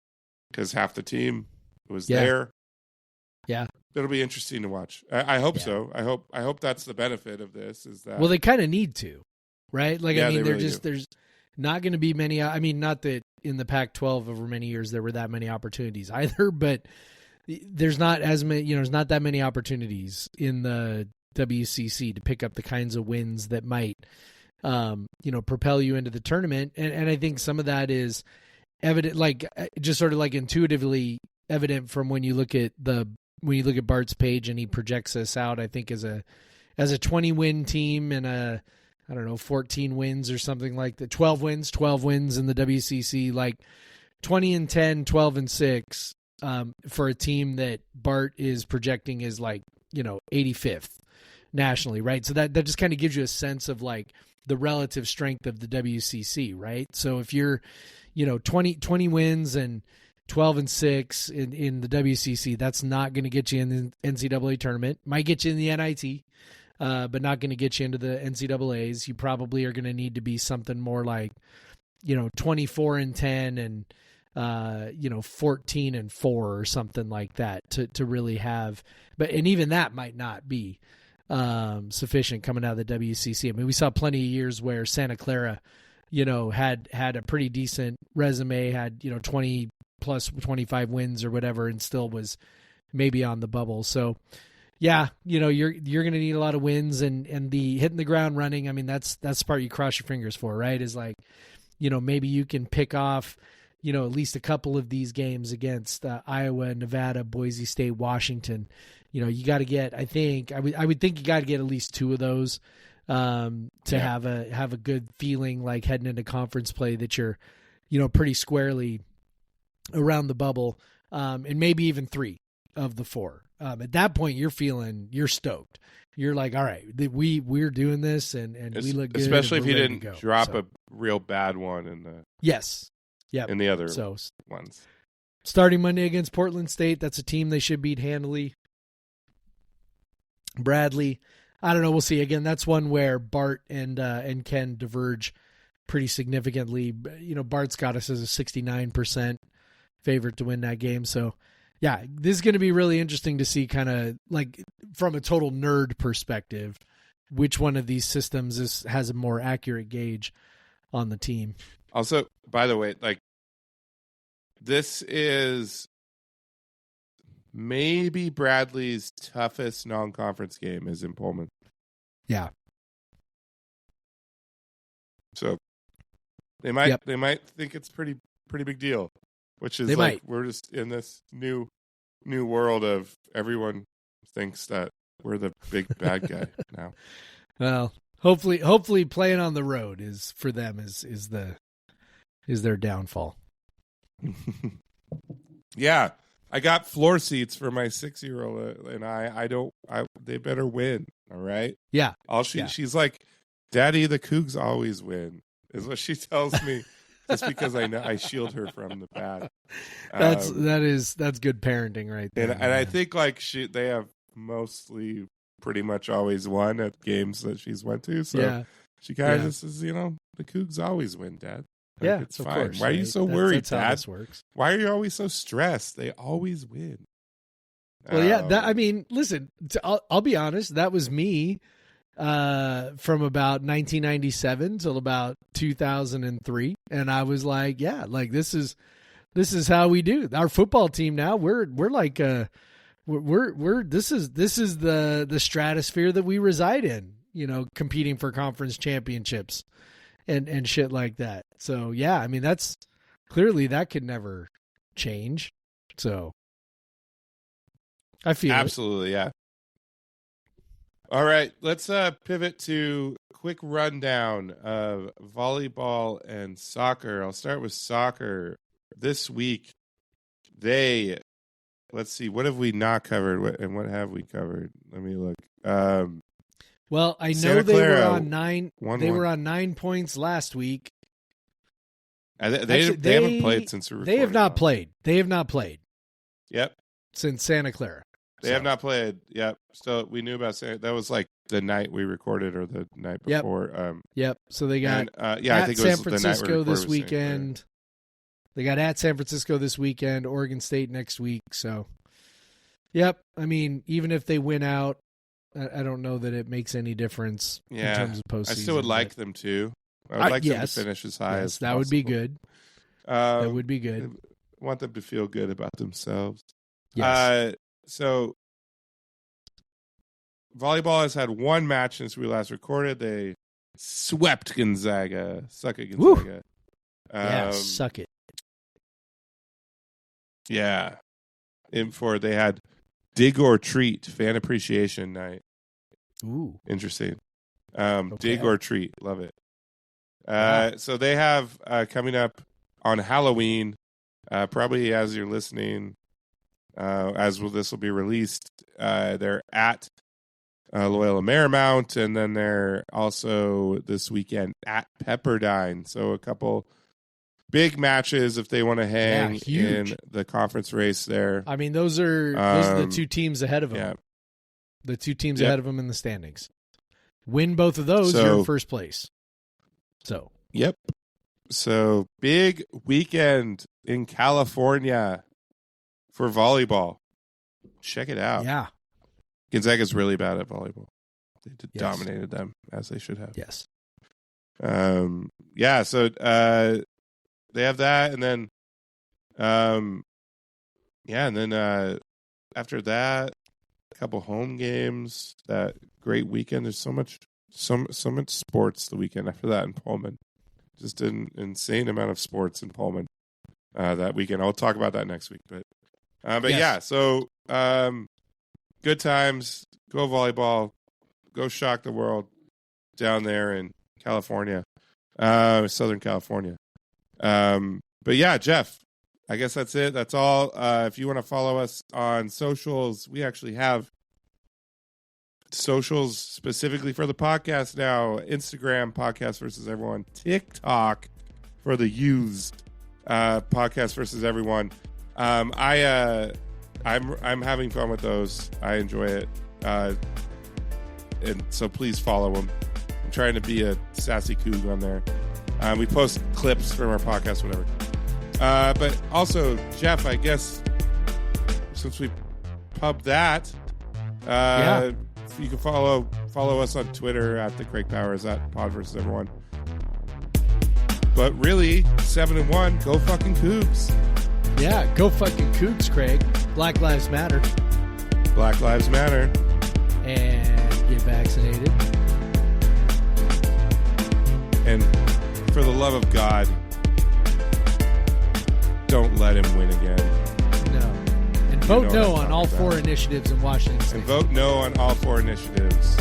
because half the team was there. Yeah. it'll be interesting to watch. I hope Yeah. so. I hope that's the benefit of this is that. Well, they kind of need to, right? Like, Yeah, I mean, they really do. there's not going to be many. I mean, not that in the Pac-12 over many years there were that many opportunities either, but there's not as many. There's not that many opportunities in the WCC to pick up the kinds of wins that might, propel you into the tournament. And I think some of that is evident, like just sort of like intuitively evident from when you look at Bart's page and he projects us out, I think as a 20 win team and 14 wins or something like that, 12 wins in the WCC, like 20-10, 12-6, for a team that Bart is projecting is like, 85th nationally. Right. So that just kind of gives you a sense of like the relative strength of the WCC. Right. So if you're, 20 wins and 12-6 in the WCC, that's not going to get you in the NCAA tournament. Might get you in the NIT, but not going to get you into the NCAAs. You probably are going to need to be something more like, 24-10 and 14-4 or something like that to really have. And even that might not be sufficient coming out of the WCC. I mean, we saw plenty of years where Santa Clara, had a pretty decent resume, had 20 plus 25 wins or whatever, and still was maybe on the bubble. So yeah, you're going to need a lot of wins and the hitting the ground running. I mean, that's the part you cross your fingers for, right? Is like, maybe you can pick off, at least a couple of these games against Iowa, Nevada, Boise State, Washington. You got to get, I would think you got to get at least two of those to have a good feeling like heading into conference play that you're, pretty squarely around the bubble, and maybe even three of the four. At that point, you're stoked. You're like, all right, we're doing this, and we look good. Especially if and you we're ready didn't to go. drop So, a real bad one in the yes, yeah, in the other so ones. starting Monday against Portland State, that's a team they should beat handily. Bradley, I don't know. We'll see. Again, that's one where Bart and Ken diverge pretty significantly. Bart's got us as a 69% favorite to win that game. So, yeah, this is going to be really interesting to see, kind of like from a total nerd perspective, which one of these systems has a more accurate gauge on the team. Also, by the way, like this is maybe Bradley's toughest non-conference game is in Pullman. Yeah. So they might Yep. think it's pretty big deal, which is They like might. we're just in this new world of everyone thinks that we're the big bad guy now. Well, hopefully playing on the road is for them is their downfall. Yeah, I got floor seats for my 6-year-old, and they better win. All right. Yeah. She's like, Daddy, the Cougs always win, is what she tells me, just because I know I shield her from the bad. That's good parenting right there. And I think like they have mostly pretty much always won at games that she's went to. So yeah. she kind of Yeah. just says, the Cougs always win, Dad. Like, Yeah, it's of fine. course, Why are you right? so worried, That's how Dad? this works. Why are you always so stressed? They always win. Well, yeah. Listen. I'll be honest. That was me from about 1997 till about 2003, and I was like, yeah, like this is how we do our football team now. We're like this is the stratosphere that we reside in. Competing for conference championships and shit like that. So yeah, I mean that's clearly that could never change. So I feel absolutely, yeah. All right, let's pivot to a quick rundown of volleyball and soccer. I'll start with soccer. This week, let's see, what have we not covered, and what have we covered? Let me look. Well, I know Santa they were Clara, on 9. They 1-1. were on 9 points last week. They Actually, haven't played since we recorded. They have not played. They have not played Yep, since Santa Clara. they have not played. Yep. So we knew about Santa. That was like the night we recorded, or the night Yep. before. Yep. So they got I at think it San was the night we Francisco recorded this with Santa Clara. weekend. They got at San Francisco this weekend, Oregon State next week. So Yep. I mean, even if they win out, I don't know that it makes any difference in terms of postseason. I still would like them to. I would like them to finish as high as that possible. would be good. That would be good. I want them to feel good about themselves. Yes. So volleyball has had one match since we last recorded. They swept Gonzaga. Suck it, Gonzaga. Suck it. Yeah. They had Dig or Treat fan appreciation night. Ooh. Interesting. Okay. Dig or Treat. Love it. Wow. So they have coming up on Halloween, probably as you're listening, this will be released, they're at Loyola Marymount, and then they're also this weekend at Pepperdine. So a couple big matches if they want to hang in the conference race there. I mean, those are the two teams ahead of them. Yeah. The two teams ahead of them in the standings. Win both of those, you're in first place. So. Yep. So big weekend in California for volleyball. Check it out. Yeah. Gonzaga's really bad at volleyball. They dominated them as they should have. Yes. So they have that, and then after that, a couple home games. That great weekend. There's so much sports the weekend after that in Pullman. Just an insane amount of sports in Pullman that weekend. I'll talk about that next week. But so good times. Go volleyball. Go shock the world down there in California, Southern California. But yeah, Jeff, I guess that's it. That's all. If you want to follow us on socials, we actually have socials specifically for the podcast now. Instagram, Podcast Versus Everyone. TikTok for the youths, Podcast Versus Everyone. I'm having fun with those. I enjoy it. And so please follow them. I'm trying to be a sassy Coug on there. We post clips from our podcast, whatever. But also, Jeff, I guess since we pub that, you can follow us on Twitter at the Craig Powers at Pod Versus Everyone. But really, 7-1, go fucking Cougs. Yeah, go fucking Cougs, Craig. Black Lives Matter. Black Lives Matter. And get vaccinated. And for the love of God, don't let him win again. No. And vote no on all 4 initiatives in Washington State. And vote no on all 4 initiatives.